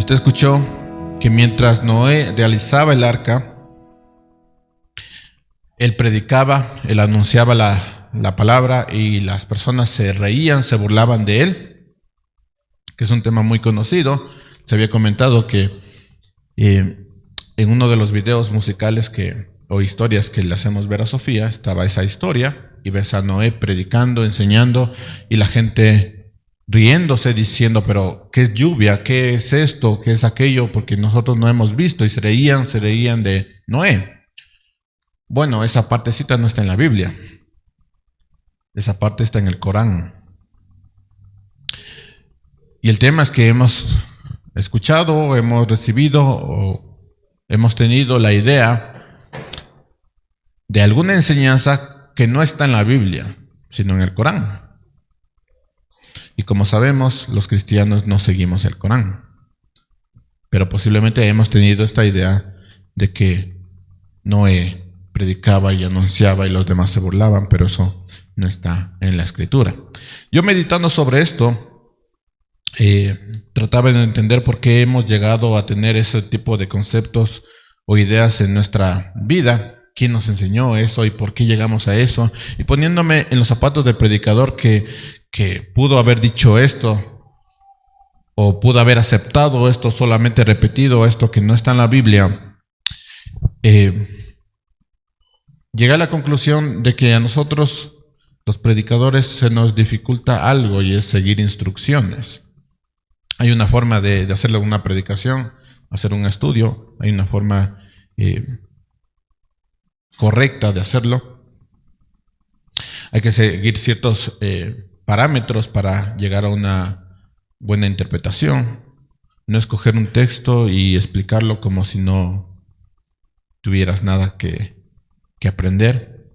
usted escuchó que mientras Noé realizaba el arca, él predicaba, él anunciaba la palabra y las personas se reían, se burlaban de él, que es un tema muy conocido. Se había comentado que en uno de los videos musicales o historias que le hacemos ver a Sofía, estaba esa historia y ves a Noé predicando, enseñando y la gente riéndose, diciendo, pero ¿qué es lluvia? ¿Qué es esto? ¿Qué es aquello? Porque nosotros no hemos visto, y se reían de Noé. Bueno, esa partecita no está en la Biblia. Esa parte está en el Corán. Y el tema es que hemos escuchado, hemos recibido o hemos tenido la idea de alguna enseñanza que no está en la Biblia, sino en el Corán. Y como sabemos, los cristianos no seguimos el Corán. Pero posiblemente hemos tenido esta idea de que Noé predicaba y anunciaba y los demás se burlaban, pero eso no está en la Escritura. Yo meditando sobre esto, trataba de entender por qué hemos llegado a tener ese tipo de conceptos o ideas en nuestra vida. ¿Quién nos enseñó eso y por qué llegamos a eso? Y poniéndome en los zapatos del predicador que pudo haber dicho esto o pudo haber aceptado esto, solamente repetido esto que no está en la Biblia, llegué a la conclusión de que a nosotros, los predicadores, se nos dificulta algo y es seguir instrucciones. Hay una forma de hacerle una predicación, hacer un estudio, hay una forma correcta de hacerlo. Hay que seguir ciertos parámetros para llegar a una buena interpretación. No escoger un texto y explicarlo como si no tuvieras nada que aprender.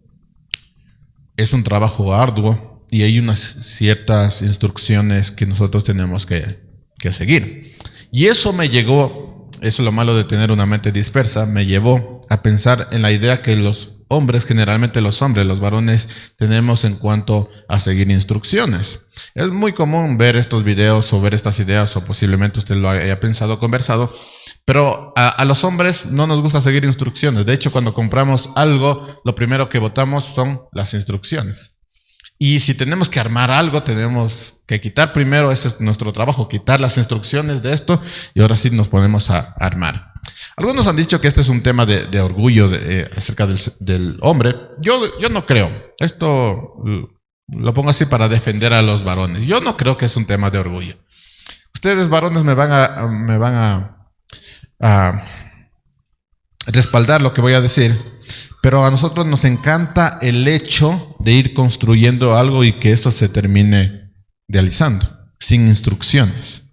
Es un trabajo arduo y hay unas ciertas instrucciones que nosotros tenemos que seguir. Y eso me llegó, eso es lo malo de tener una mente dispersa, me llevó a pensar en la idea que los hombres, generalmente los hombres, los varones, tenemos en cuanto a seguir instrucciones. Es muy común ver estos videos o ver estas ideas, o posiblemente usted lo haya pensado o conversado, pero a los hombres no nos gusta seguir instrucciones. De hecho, cuando compramos algo, lo primero que votamos son las instrucciones. Y si tenemos que armar algo, tenemos que quitar primero, ese es nuestro trabajo, quitar las instrucciones de esto, y ahora sí nos ponemos a armar. Algunos han dicho que este es un tema de orgullo acerca del hombre. Yo no creo. Esto lo pongo así para defender a los varones. Yo no creo que es un tema de orgullo. Ustedes, varones, me van a respaldar lo que voy a decir, pero a nosotros nos encanta el hecho de ir construyendo algo y que eso se termine realizando, sin instrucciones.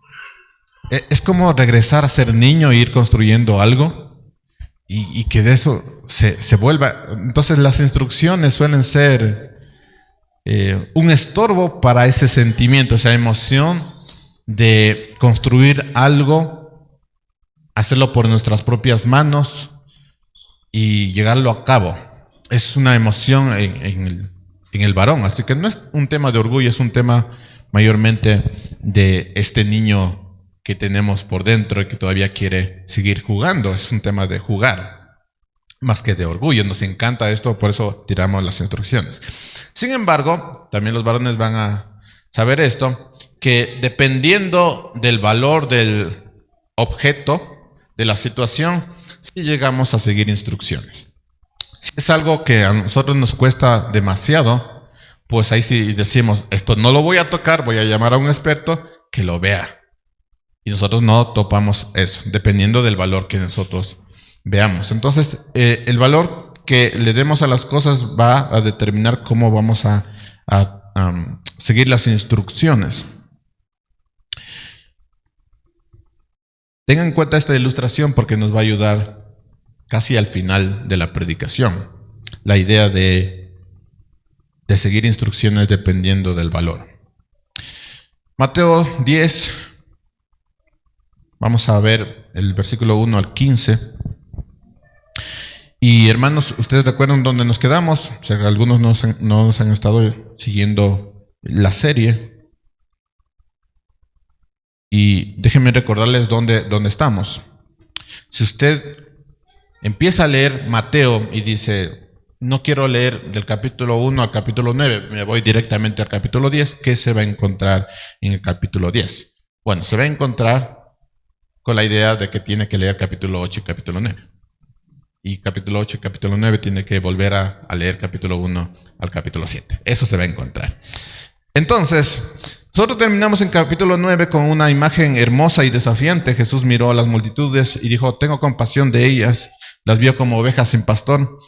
Es como regresar a ser niño e ir construyendo algo y que de eso se vuelva. Entonces las instrucciones suelen ser un estorbo para ese sentimiento, esa emoción de construir algo, hacerlo por nuestras propias manos y llevarlo a cabo. Es una emoción en el varón, así que no es un tema de orgullo, es un tema mayormente de este niño que tenemos por dentro y que todavía quiere seguir jugando. Es un tema de jugar, más que de orgullo. Nos encanta esto, por eso tiramos las instrucciones. Sin embargo, también los varones van a saber esto, que dependiendo del valor del objeto, de la situación, sí llegamos a seguir instrucciones. Si es algo que a nosotros nos cuesta demasiado, pues ahí sí decimos, esto no lo voy a tocar, voy a llamar a un experto que lo vea. Y nosotros no topamos eso, dependiendo del valor que nosotros veamos. Entonces, el valor que le demos a las cosas va a determinar cómo vamos a seguir las instrucciones. Tengan en cuenta esta ilustración porque nos va a ayudar casi al final de la predicación. La idea de seguir instrucciones dependiendo del valor. Mateo 10. Vamos a ver el versículo 1 al 15. Y hermanos, ¿ustedes recuerdan dónde nos quedamos? O sea, algunos no nos han estado siguiendo la serie. Y déjenme recordarles dónde estamos. Si usted empieza a leer Mateo y dice, no quiero leer del capítulo 1 al capítulo 9, me voy directamente al capítulo 10, ¿qué se va a encontrar en el capítulo 10? Bueno, se va a encontrar con la idea de que tiene que leer capítulo 8 y capítulo 9. Y capítulo 8 y capítulo 9 tiene que volver a leer capítulo 1 al capítulo 7. Eso se va a encontrar. Entonces, nosotros terminamos en capítulo 9 con una imagen hermosa y desafiante. Jesús miró a las multitudes y dijo, tengo compasión de ellas. Las vio como ovejas sin pastor,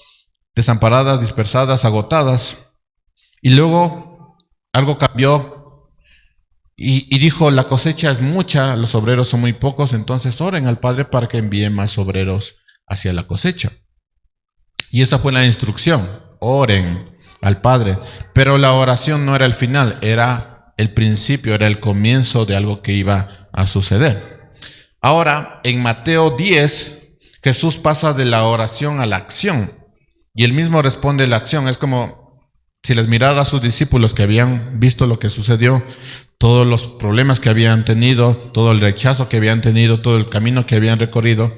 desamparadas, dispersadas, agotadas. Y luego algo cambió y dijo, la cosecha es mucha, los obreros son muy pocos, entonces oren al Padre para que envíe más obreros hacia la cosecha. Y esa fue la instrucción, oren al Padre. Pero la oración no era el final, era el principio, era el comienzo de algo que iba a suceder. Ahora, en Mateo 10, Jesús pasa de la oración a la acción. Y él mismo responde la acción. Es como si les mirara a sus discípulos que habían visto lo que sucedió, todos los problemas que habían tenido, todo el rechazo que habían tenido, todo el camino que habían recorrido.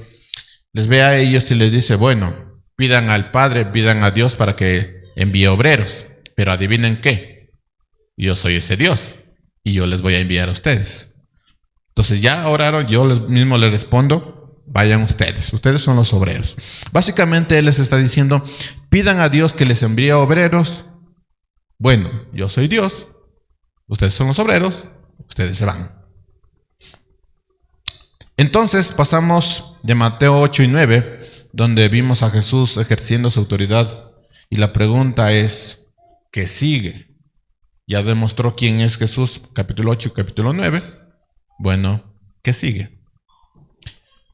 Les ve a ellos y les dice, bueno, pidan al Padre, pidan a Dios para que envíe obreros. Pero adivinen qué, yo soy ese Dios y yo les voy a enviar a ustedes. Entonces ya oraron, yo mismo les respondo, vayan ustedes son los obreros. Básicamente Él les está diciendo, pidan a Dios que les envíe obreros. Bueno, yo soy Dios, ustedes son los obreros, ustedes se van. Entonces pasamos de Mateo 8 y 9, donde vimos a Jesús ejerciendo su autoridad. Y la pregunta es, ¿qué sigue? Ya demostró quién es Jesús, capítulo 8 y capítulo 9. Bueno, ¿qué sigue?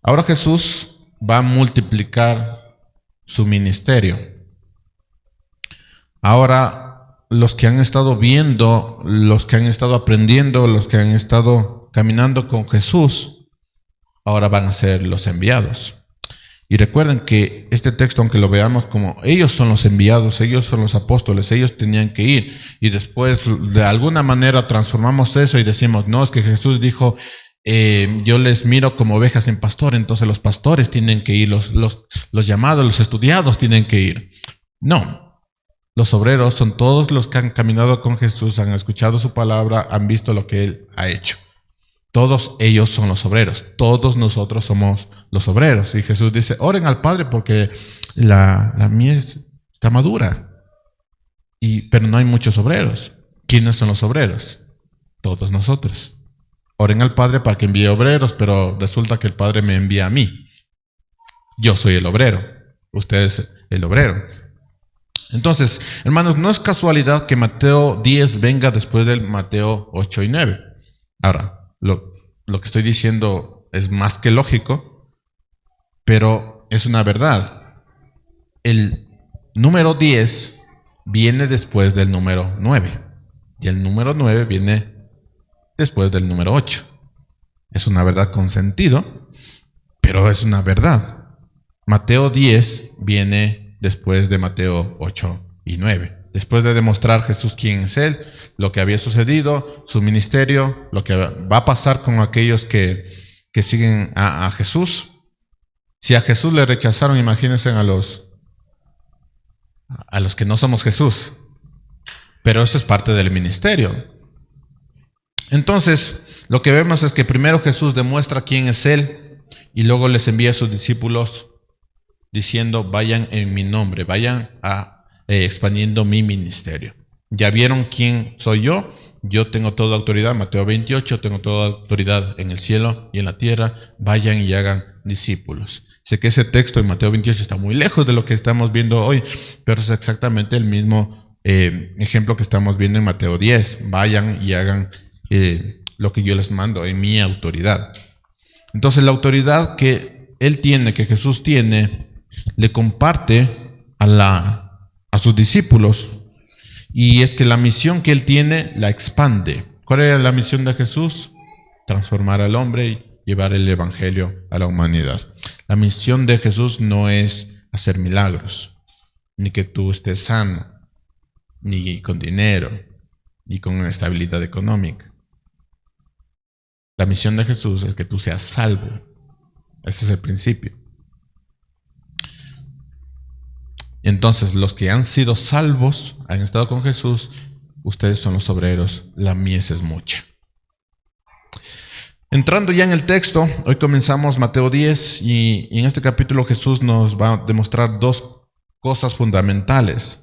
Ahora Jesús va a multiplicar su ministerio. Ahora los que han estado viendo, los que han estado aprendiendo, los que han estado caminando con Jesús, ahora van a ser los enviados. Y recuerden que este texto, aunque lo veamos como ellos son los enviados, ellos son los apóstoles, ellos tenían que ir, y después de alguna manera transformamos eso y decimos, no, es que Jesús dijo, yo les miro como ovejas sin pastor, entonces los pastores tienen que ir, los llamados, los estudiados tienen que ir. No, los obreros son todos los que han caminado con Jesús, han escuchado su palabra, han visto lo que Él ha hecho. Todos ellos son los obreros, todos nosotros somos los obreros. Y Jesús dice, oren al Padre porque la mies está madura, pero no hay muchos obreros. ¿Quiénes son los obreros? Todos nosotros. Oren al Padre para que envíe obreros, pero resulta que el Padre me envía a mí. Yo soy el obrero, usted es el obrero. Entonces, hermanos, no es casualidad que Mateo 10 venga después del Mateo 8 y 9. Ahora, lo que estoy diciendo es más que lógico, pero es una verdad. El número 10 viene después del número 9 y el número 9 viene después del número 8. Es una verdad con sentido, pero es una verdad. Mateo 10 viene después de Mateo 8 y 9. Después de demostrar Jesús quién es Él, lo que había sucedido, su ministerio, lo que va a pasar con aquellos que siguen a Jesús. Si a Jesús le rechazaron, imagínense a los que no somos Jesús. Pero eso es parte del ministerio. Entonces, lo que vemos es que primero Jesús demuestra quién es Él y luego les envía a sus discípulos diciendo, vayan en mi nombre, vayan expandiendo mi ministerio. Ya vieron quién soy yo. Yo tengo toda autoridad, Mateo 28, tengo toda autoridad en el cielo y en la tierra. Vayan y hagan discípulos. Sé que ese texto en Mateo 28 está muy lejos de lo que estamos viendo hoy, pero es exactamente el mismo ejemplo que estamos viendo en Mateo 10. Vayan y hagan lo que yo les mando en mi autoridad. Entonces la autoridad que Él tiene, que Jesús tiene, le comparte a sus discípulos, y es que la misión que Él tiene la expande. ¿Cuál era la misión de Jesús? Transformar al hombre y llevar el evangelio a la humanidad. La misión de Jesús no es hacer milagros, ni que tú estés sano, ni con dinero, ni con estabilidad económica. La misión de Jesús es que tú seas salvo. Ese es el principio. Entonces, los que han sido salvos, han estado con Jesús, ustedes son los obreros, la mies es mucha. Entrando ya en el texto, hoy comenzamos Mateo 10 y en este capítulo Jesús nos va a demostrar dos cosas fundamentales.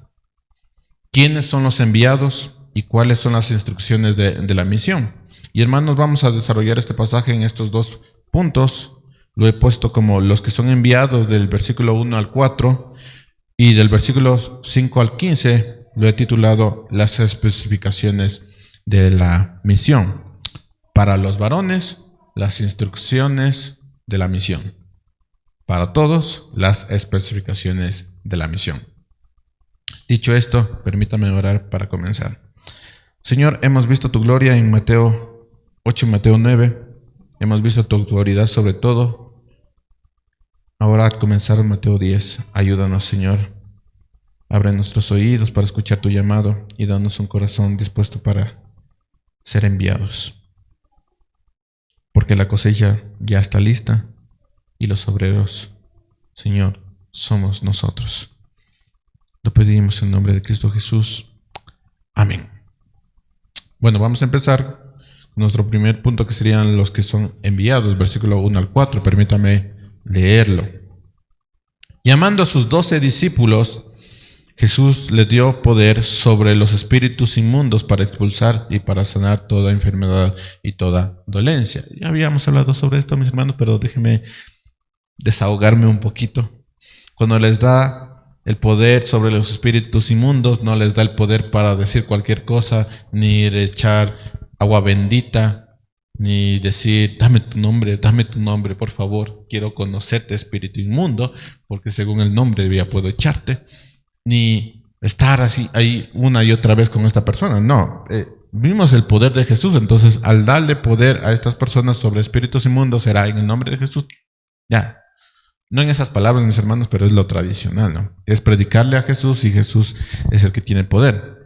¿Quiénes son los enviados y cuáles son las instrucciones de la misión? Y hermanos, vamos a desarrollar este pasaje en estos dos puntos. Lo he puesto como los que son enviados del versículo 1 al 4 y del versículo 5 al 15 lo he titulado las especificaciones de la misión. Para los varones, las instrucciones de la misión. Para todos, las especificaciones de la misión. Dicho esto, permítame orar para comenzar. Señor, hemos visto tu gloria en Mateo 8 y Mateo 9. Hemos visto tu autoridad sobre todo. Ahora al comenzar Mateo 10, ayúdanos, Señor. Abre nuestros oídos para escuchar tu llamado y danos un corazón dispuesto para ser enviados. Porque la cosecha ya está lista y los obreros, Señor, somos nosotros. Lo pedimos en nombre de Cristo Jesús. Amén. Bueno, vamos a empezar nuestro primer punto, que serían los que son enviados, versículo 1 al 4. Permítame leerlo. Llamando a sus 12 discípulos, Jesús les dio poder sobre los espíritus inmundos para expulsar y para sanar toda enfermedad y toda dolencia. Ya habíamos hablado sobre esto, mis hermanos, pero déjenme desahogarme un poquito. Cuando les da el poder sobre los espíritus inmundos, no les da el poder para decir cualquier cosa, ni echar agua bendita, ni decir, dame tu nombre, por favor, quiero conocerte, espíritu inmundo, porque según el nombre ya puedo echarte. Ni estar así ahí una y otra vez con esta persona. No, vimos el poder de Jesús. Entonces, al darle poder a estas personas sobre espíritus inmundos, será en el nombre de Jesús. Ya, no en esas palabras, mis hermanos, pero es lo tradicional, ¿no? Es predicarle a Jesús y Jesús es el que tiene poder.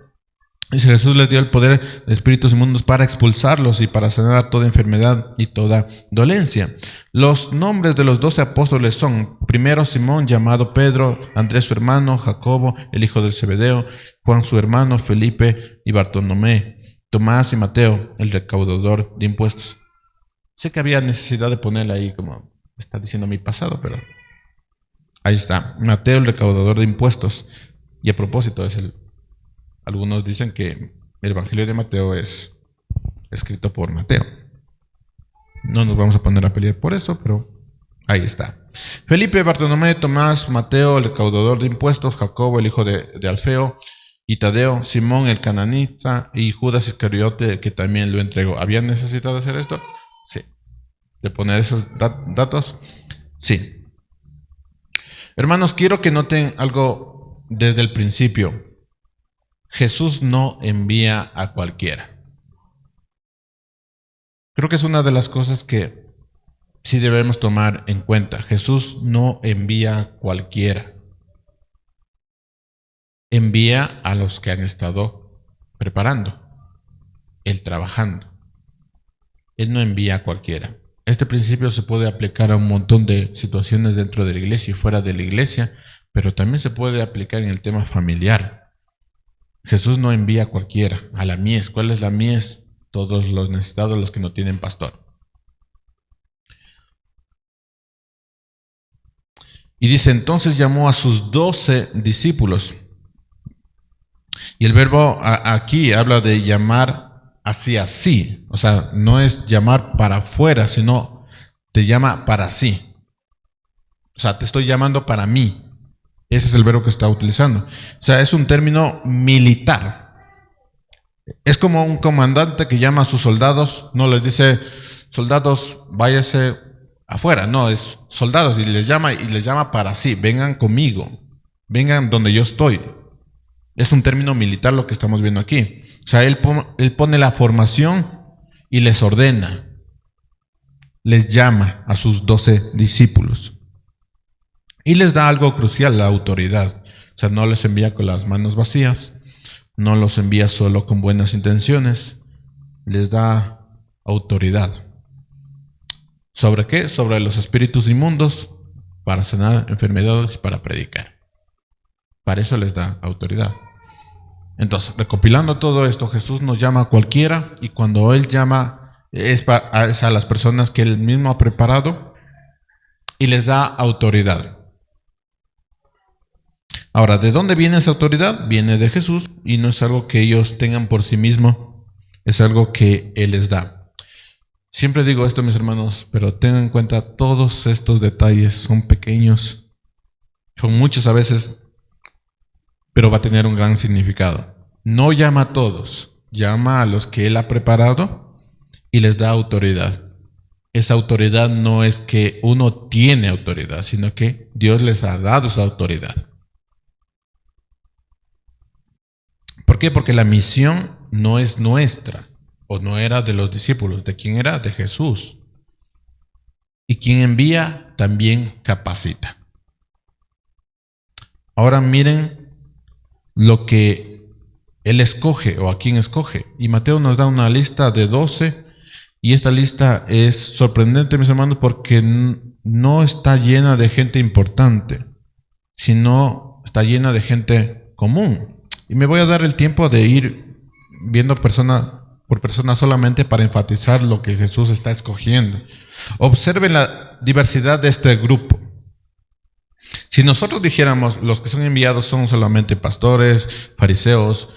Y Jesús les dio el poder de espíritus inmundos para expulsarlos y para sanar toda enfermedad y toda dolencia. Los nombres de los 12 apóstoles son: primero Simón, llamado Pedro; Andrés su hermano; Jacobo, el hijo del Zebedeo; Juan su hermano; Felipe y Bartolomé; Tomás y Mateo, el recaudador de impuestos. Sé que había necesidad de ponerle ahí, como está diciendo mi pasado, pero ahí está. Mateo, el recaudador de impuestos. Y a propósito, algunos dicen que el Evangelio de Mateo es escrito por Mateo. No nos vamos a poner a pelear por eso, pero ahí está. Felipe, Bartolomé, Tomás, Mateo, el recaudador de impuestos; Jacobo, el hijo de Alfeo, y Tadeo; Simón, el cananita, y Judas Iscariote, que también lo entregó. ¿Había necesidad de hacer esto? Sí. ¿De poner esos datos? Sí. Hermanos, quiero que noten algo desde el principio. Jesús no envía a cualquiera. Creo que es una de las cosas que sí debemos tomar en cuenta. Jesús no envía a cualquiera. Envía a los que han estado preparando, Él trabajando. Él no envía a cualquiera. Este principio se puede aplicar a un montón de situaciones dentro de la iglesia y fuera de la iglesia, pero también se puede aplicar en el tema familiar. Jesús no envía a cualquiera, a la mies. ¿Cuál es la mies? Todos los necesitados, los que no tienen pastor. Y dice, entonces llamó a sus 12 discípulos. Y el verbo aquí habla de llamar hacia sí. O sea, no es llamar para afuera, sino te llama para sí. O sea, te estoy llamando para mí. Ese es el verbo que está utilizando. O sea, es un término militar. Es como un comandante que llama a sus soldados, no les dice, soldados, váyase afuera. No, es soldados, y les llama para sí. Vengan conmigo, vengan donde yo estoy. Es un término militar lo que estamos viendo aquí. O sea, él pone la formación y les ordena. Les llama a sus 12 discípulos. Y les da algo crucial, la autoridad. O sea, no les envía con las manos vacías, no los envía solo con buenas intenciones, les da autoridad. ¿Sobre qué? Sobre los espíritus inmundos, para sanar enfermedades y para predicar. Para eso les da autoridad. Entonces, recopilando todo esto, Jesús nos llama a cualquiera, y cuando Él llama es a las personas que Él mismo ha preparado y les da autoridad. Ahora, ¿de dónde viene esa autoridad? Viene de Jesús, y no es algo que ellos tengan por sí mismos, es algo que Él les da. Siempre digo esto, mis hermanos, pero tengan en cuenta todos estos detalles, son pequeños, son muchos a veces, pero va a tener un gran significado. No llama a todos, llama a los que Él ha preparado y les da autoridad. Esa autoridad no es que uno tiene autoridad, sino que Dios les ha dado esa autoridad. ¿Por qué? Porque la misión no es nuestra, o no era de los discípulos. ¿De quién era? De Jesús. Y quien envía también capacita. Ahora miren lo que Él escoge, o a quién escoge. Y Mateo nos da una lista de 12, y esta lista es sorprendente, mis hermanos, porque no está llena de gente importante, sino está llena de gente común. Y me voy a dar el tiempo de ir viendo persona por persona solamente para enfatizar lo que Jesús está escogiendo. Observen la diversidad de este grupo. Si nosotros dijéramos los que son enviados son solamente pastores, fariseos,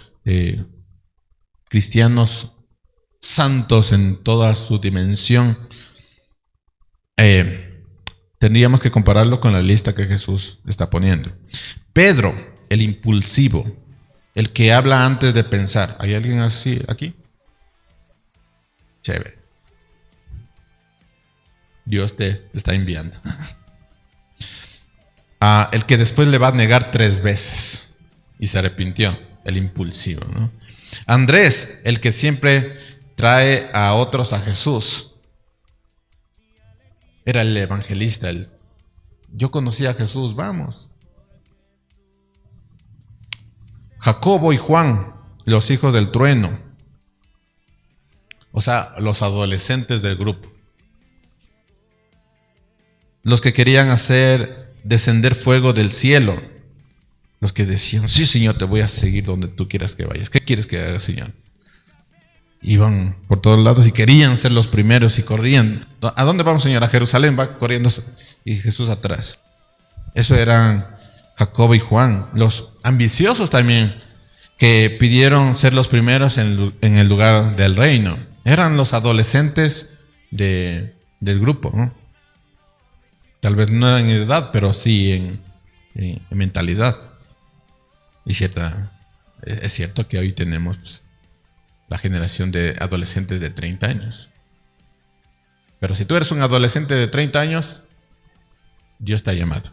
cristianos santos en toda su dimensión, tendríamos que compararlo con la lista que Jesús está poniendo. Pedro, el impulsivo, el que habla antes de pensar. ¿Hay alguien así aquí? Chévere. Dios te está enviando. El que después le va a negar 3 veces y se arrepintió, el impulsivo, ¿no? Andrés, el que siempre trae a otros a Jesús. Era el evangelista, yo conocí a Jesús, vamos. Jacobo y Juan, los hijos del trueno, o sea, los adolescentes del grupo, los que querían hacer descender fuego del cielo, los que decían, sí, Señor, te voy a seguir donde tú quieras que vayas. ¿Qué quieres que haga, Señor? Iban por todos lados y querían ser los primeros y corrían. ¿A dónde vamos, Señor? A Jerusalén. Va corriendo y Jesús atrás. Eso eran Jacobo y Juan, los ambiciosos también, que pidieron ser los primeros en el lugar del reino. Eran los adolescentes del grupo, ¿no? Tal vez no en edad, pero sí en mentalidad. Y es cierto que hoy tenemos, pues, la generación de adolescentes de 30 años. Pero si tú eres un adolescente de 30 años, Dios te ha llamado.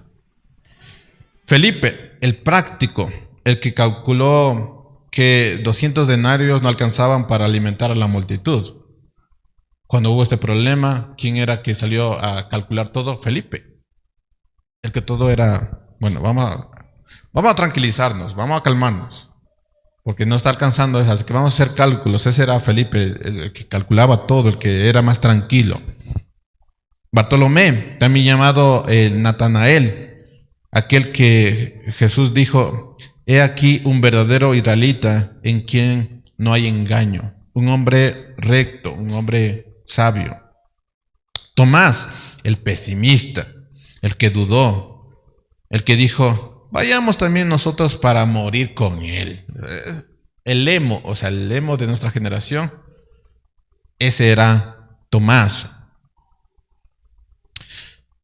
Felipe, el práctico, el que calculó que 200 denarios no alcanzaban para alimentar a la multitud. Cuando hubo este problema, ¿quién era que salió a calcular todo? Felipe. El que todo era, bueno, vamos a tranquilizarnos, vamos a calmarnos, porque no está alcanzando eso, así que vamos a hacer cálculos. Ese era Felipe, el que calculaba todo, el que era más tranquilo. Bartolomé, también llamado Natanael, aquel que Jesús dijo, he aquí un verdadero israelita en quien no hay engaño, un hombre recto, un hombre sabio. Tomás, el pesimista, el que dudó, el que dijo, vayamos también nosotros para morir con él. El emo, o sea, el emo de nuestra generación, ese era Tomás.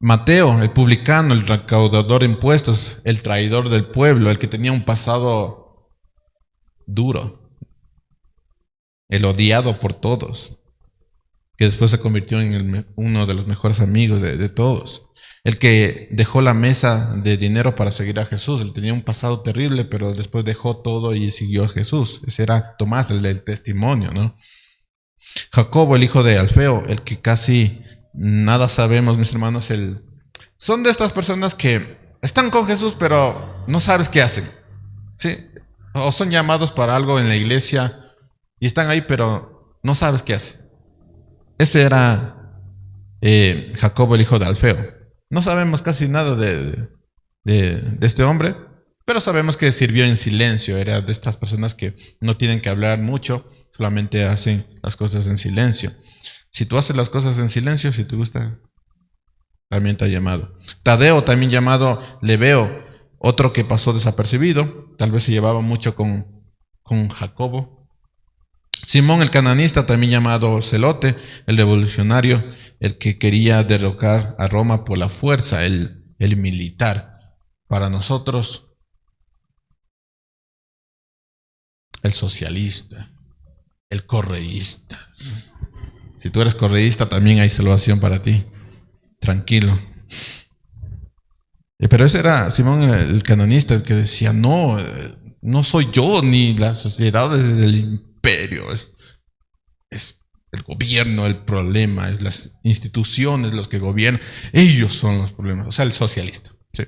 Mateo, el publicano, el recaudador de impuestos, el traidor del pueblo, el que tenía un pasado duro, el odiado por todos, que después se convirtió en uno de los mejores amigos de todos, el que dejó la mesa de dinero para seguir a Jesús. Él tenía un pasado terrible, pero después dejó todo y siguió a Jesús. Ese era Tomás, el del testimonio, ¿no? Jacobo, el hijo de Alfeo, el que casi nada sabemos, mis hermanos. Son de estas personas que están con Jesús, pero no sabes qué hacen, ¿sí? O son llamados para algo en la iglesia y están ahí, pero no sabes qué hacen. Ese era Jacobo, el hijo de Alfeo. No sabemos casi nada de este hombre, pero sabemos que sirvió en silencio. Era de estas personas que no tienen que hablar mucho, solamente hacen las cosas en silencio. Si tú haces las cosas en silencio, si te gusta, también te ha llamado. Tadeo, también llamado Lebeo, otro que pasó desapercibido, tal vez se llevaba mucho con Jacobo. Simón el cananista, también llamado Celote, el revolucionario, el que quería derrocar a Roma por la fuerza, el militar. Para nosotros, el socialista, el correísta. Si tú eres correísta, también hay salvación para ti. Tranquilo. Pero ese era Simón el cananista, el que decía, no, no soy yo ni la sociedad del imperio, es el gobierno el problema, es las instituciones los que gobiernan, ellos son los problemas, o sea, el socialista. Sí.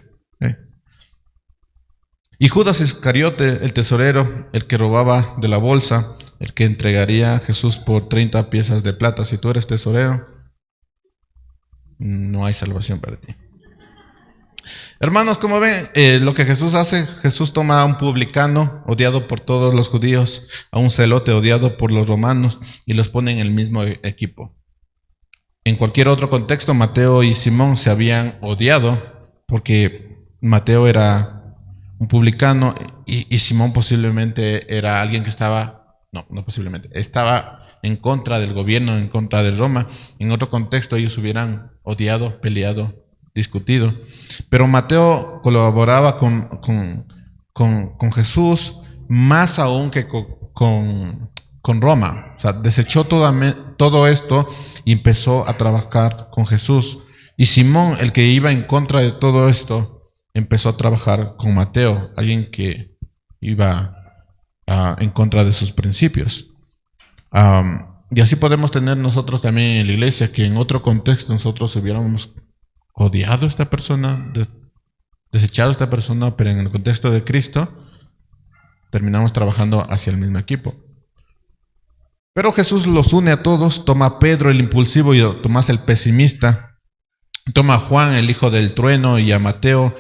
Y Judas Iscariote, el tesorero, el que robaba de la bolsa, el que entregaría a Jesús por 30 piezas de plata. Si tú eres tesorero, no hay salvación para ti. Hermanos, como ven, lo que Jesús hace, Jesús toma a un publicano odiado por todos los judíos, a un celote odiado por los romanos, y los pone en el mismo equipo. En cualquier otro contexto, Mateo y Simón se habían odiado, porque Mateo era un publicano y Simón posiblemente era alguien que estaba, no posiblemente, estaba en contra del gobierno, en contra de Roma. En otro contexto ellos hubieran odiado, peleado, discutido. Pero Mateo colaboraba con Jesús más aún que con Roma. O sea, desechó todo esto y empezó a trabajar con Jesús. Y Simón, el que iba en contra de todo esto, empezó a trabajar con Mateo, alguien que iba en contra de sus principios. Y así podemos tener nosotros también en la iglesia, que en otro contexto nosotros hubiéramos odiado a esta persona, desechado a esta persona, pero en el contexto de Cristo terminamos trabajando hacia el mismo equipo. Pero Jesús los une a todos, toma a Pedro el impulsivo y a Tomás el pesimista, toma a Juan el hijo del trueno y a Mateo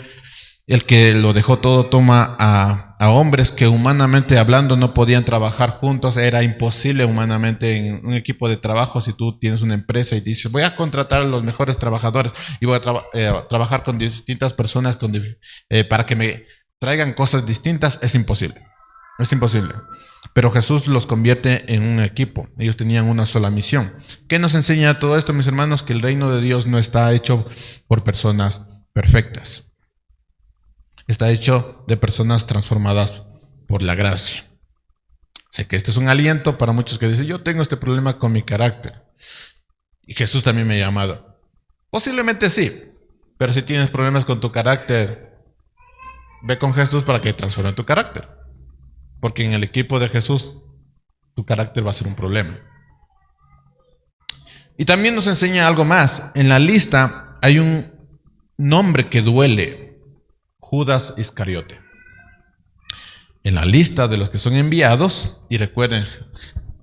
el que lo dejó todo, toma a hombres que humanamente hablando no podían trabajar juntos. Era imposible humanamente en un equipo de trabajo. Si tú tienes una empresa y dices, voy a contratar a los mejores trabajadores y voy a trabajar con distintas personas para que me traigan cosas distintas, es imposible. Es imposible. Pero Jesús los convierte en un equipo. Ellos tenían una sola misión. ¿Qué nos enseña todo esto, mis hermanos? Que el reino de Dios no está hecho por personas perfectas. Está hecho de personas transformadas por la gracia. Sé que este es un aliento para muchos que dicen, yo tengo este problema con mi carácter. Y Jesús también me ha llamado. Posiblemente sí, pero si tienes problemas con tu carácter, ve con Jesús para que transforme tu carácter. Porque en el equipo de Jesús, tu carácter va a ser un problema. Y también nos enseña algo más. En la lista hay un nombre que duele. Judas Iscariote. En la lista de los que son enviados, y recuerden,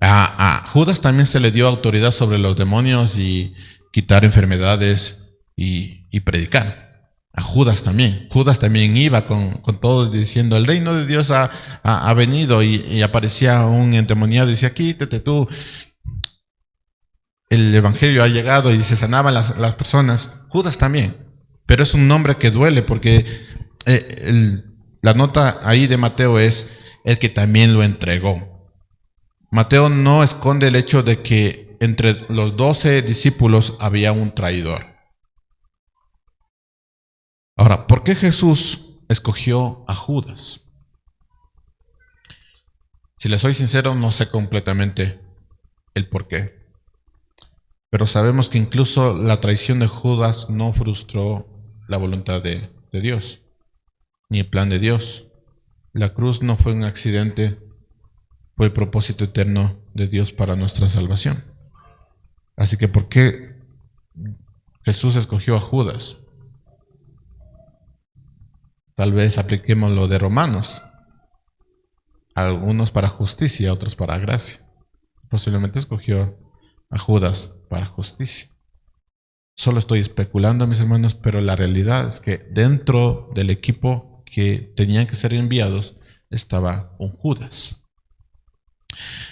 a Judas también se le dio autoridad sobre los demonios y quitar enfermedades y predicar. A Judas también. Judas también iba con todos diciendo, el reino de Dios ha venido, y aparecía un endemoniado y decía, quítate tú. El evangelio ha llegado y se sanaban las personas. Judas también. Pero es un nombre que duele porque la nota ahí de Mateo es el que también lo entregó. Mateo no esconde el hecho de que entre los 12 discípulos había un traidor. Ahora, ¿por qué Jesús escogió a Judas? Si les soy sincero, no sé completamente el por qué. Pero sabemos que incluso la traición de Judas no frustró la voluntad de Dios, ni el plan de Dios. La cruz no fue un accidente, fue el propósito eterno de Dios para nuestra salvación. Así que, ¿por qué Jesús escogió a Judas? Tal vez apliquemos lo de Romanos. Algunos para justicia, otros para gracia. Posiblemente escogió a Judas para justicia. Solo estoy especulando, mis hermanos, pero la realidad es que dentro del equipo que tenían que ser enviados estaba un Judas.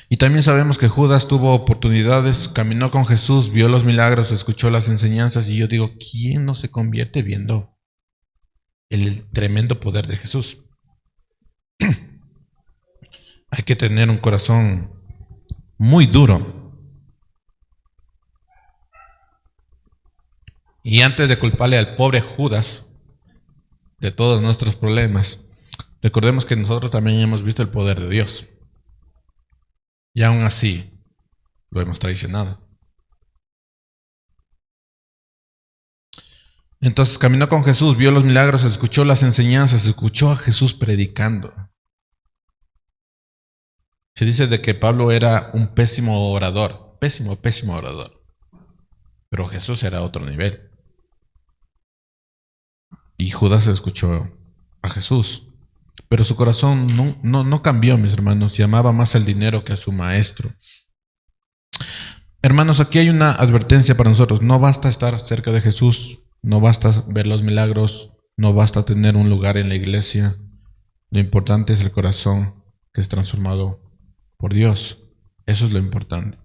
Y también sabemos que Judas tuvo oportunidades, caminó con Jesús, vio los milagros, escuchó las enseñanzas, y yo digo, ¿quién no se convierte viendo el tremendo poder de Jesús? Hay que tener un corazón muy duro. Y antes de culparle al pobre Judas de todos nuestros problemas, recordemos que nosotros también hemos visto el poder de Dios. Y aún así, lo hemos traicionado. Entonces caminó con Jesús, vio los milagros, escuchó las enseñanzas, escuchó a Jesús predicando. Se dice de que Pablo era un pésimo orador, pésimo orador. Pero Jesús era otro nivel. Y Judas escuchó a Jesús. Pero su corazón no cambió, mis hermanos, y amaba más el dinero que a su maestro. Hermanos, aquí hay una advertencia para nosotros. No basta estar cerca de Jesús, no basta ver los milagros, no basta tener un lugar en la iglesia. Lo importante es el corazón que es transformado por Dios. Eso es lo importante.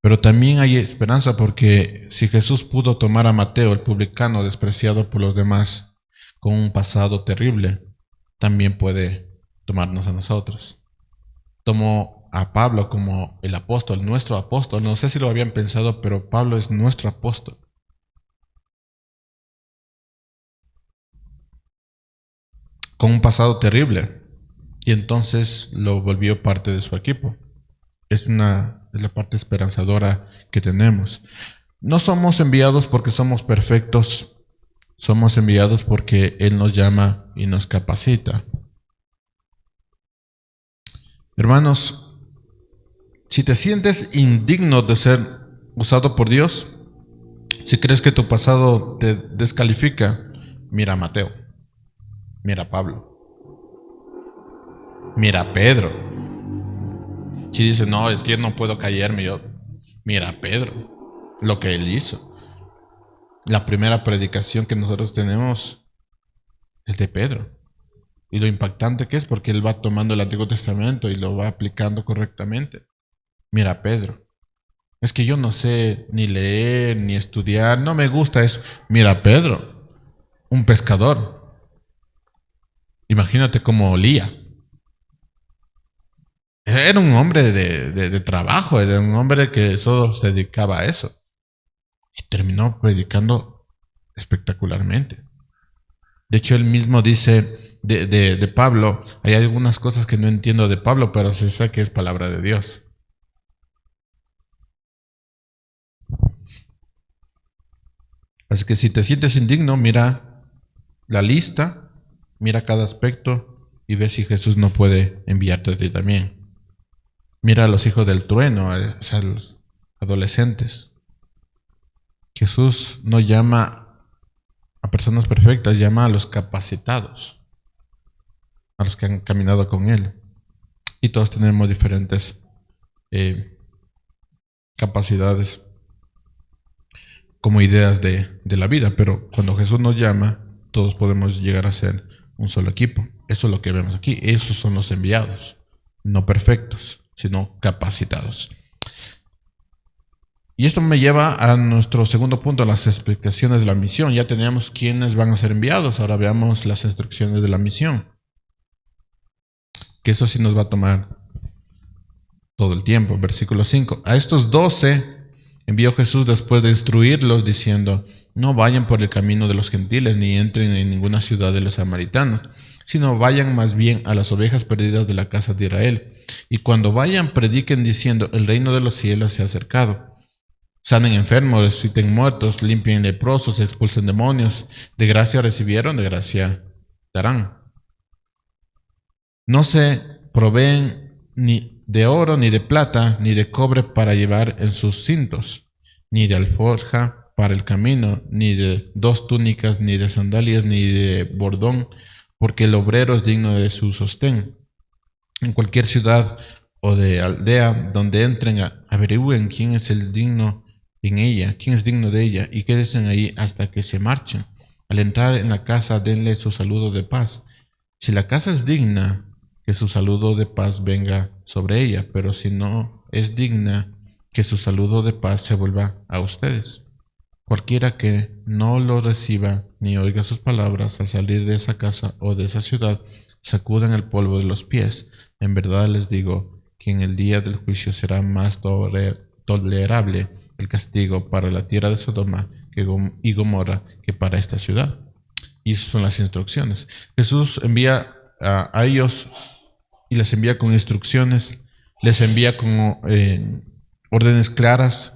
Pero también hay esperanza, porque si Jesús pudo tomar a Mateo, el publicano despreciado por los demás, con un pasado terrible, también puede tomarnos a nosotros. Tomó a Pablo como el apóstol, nuestro apóstol. No sé si lo habían pensado, pero Pablo es nuestro apóstol. Con un pasado terrible. Y entonces lo volvió parte de su equipo. Es la parte esperanzadora que tenemos. No somos enviados porque somos perfectos. Somos enviados porque Él nos llama y nos capacita. Hermanos, si te sientes indigno de ser usado por Dios, si crees que tu pasado te descalifica, mira a Mateo, mira a Pablo, mira a Pedro. Si dices, no, es que yo no puedo callarme, mira a Pedro, lo que él hizo. La primera predicación que nosotros tenemos es de Pedro. Y lo impactante que es, porque él va tomando el Antiguo Testamento y lo va aplicando correctamente. Mira a Pedro. Es que yo no sé ni leer ni estudiar, no me gusta eso. Mira a Pedro, un pescador. Imagínate cómo olía. Era un hombre de trabajo, era un hombre que solo se dedicaba a eso. Y terminó predicando espectacularmente. De hecho, él mismo dice de Pablo, hay algunas cosas que no entiendo de Pablo, pero se sabe que es palabra de Dios. Así que si te sientes indigno, mira la lista, mira cada aspecto y ve si Jesús no puede enviarte a ti también. Mira a los hijos del trueno, o sea, a los adolescentes. Jesús no llama a personas perfectas, llama a los capacitados, a los que han caminado con Él. Y todos tenemos diferentes capacidades como ideas de la vida, pero cuando Jesús nos llama, todos podemos llegar a ser un solo equipo. Eso es lo que vemos aquí. Esos son los enviados, no perfectos, sino capacitados. Y esto me lleva a nuestro segundo punto, las explicaciones de la misión. Ya teníamos quiénes van a ser enviados, ahora veamos las instrucciones de la misión. Que eso sí nos va a tomar todo el tiempo. Versículo 5. A estos 12 envió Jesús después de instruirlos, diciendo: no vayan por el camino de los gentiles, ni entren en ninguna ciudad de los samaritanos, sino vayan más bien a las ovejas perdidas de la casa de Israel. Y cuando vayan, prediquen diciendo: el reino de los cielos se ha acercado. Sanen enfermos, resuciten muertos, limpien leprosos, expulsen demonios. De gracia recibieron, de gracia darán. No se proveen ni de oro, ni de plata, ni de cobre para llevar en sus cintos, ni de alforja para el camino, ni de 2 túnicas, ni de sandalias, ni de bordón, porque el obrero es digno de su sostén. En cualquier ciudad o de aldea donde entren, averigüen quién es el digno en ella? ¿Quién es digno de ella? Y quédense ahí hasta que se marchen. Al entrar en la casa, denle su saludo de paz. Si la casa es digna, que su saludo de paz venga sobre ella, pero si no es digna, que su saludo de paz se vuelva a ustedes. Cualquiera que no lo reciba ni oiga sus palabras al salir de esa casa o de esa ciudad, sacudan el polvo de los pies. En verdad les digo que en el día del juicio será más tolerable el castigo para la tierra de Sodoma y Gomorra que para esta ciudad. Y esas son las instrucciones. Jesús envía a ellos y les envía con instrucciones, les envía con órdenes claras.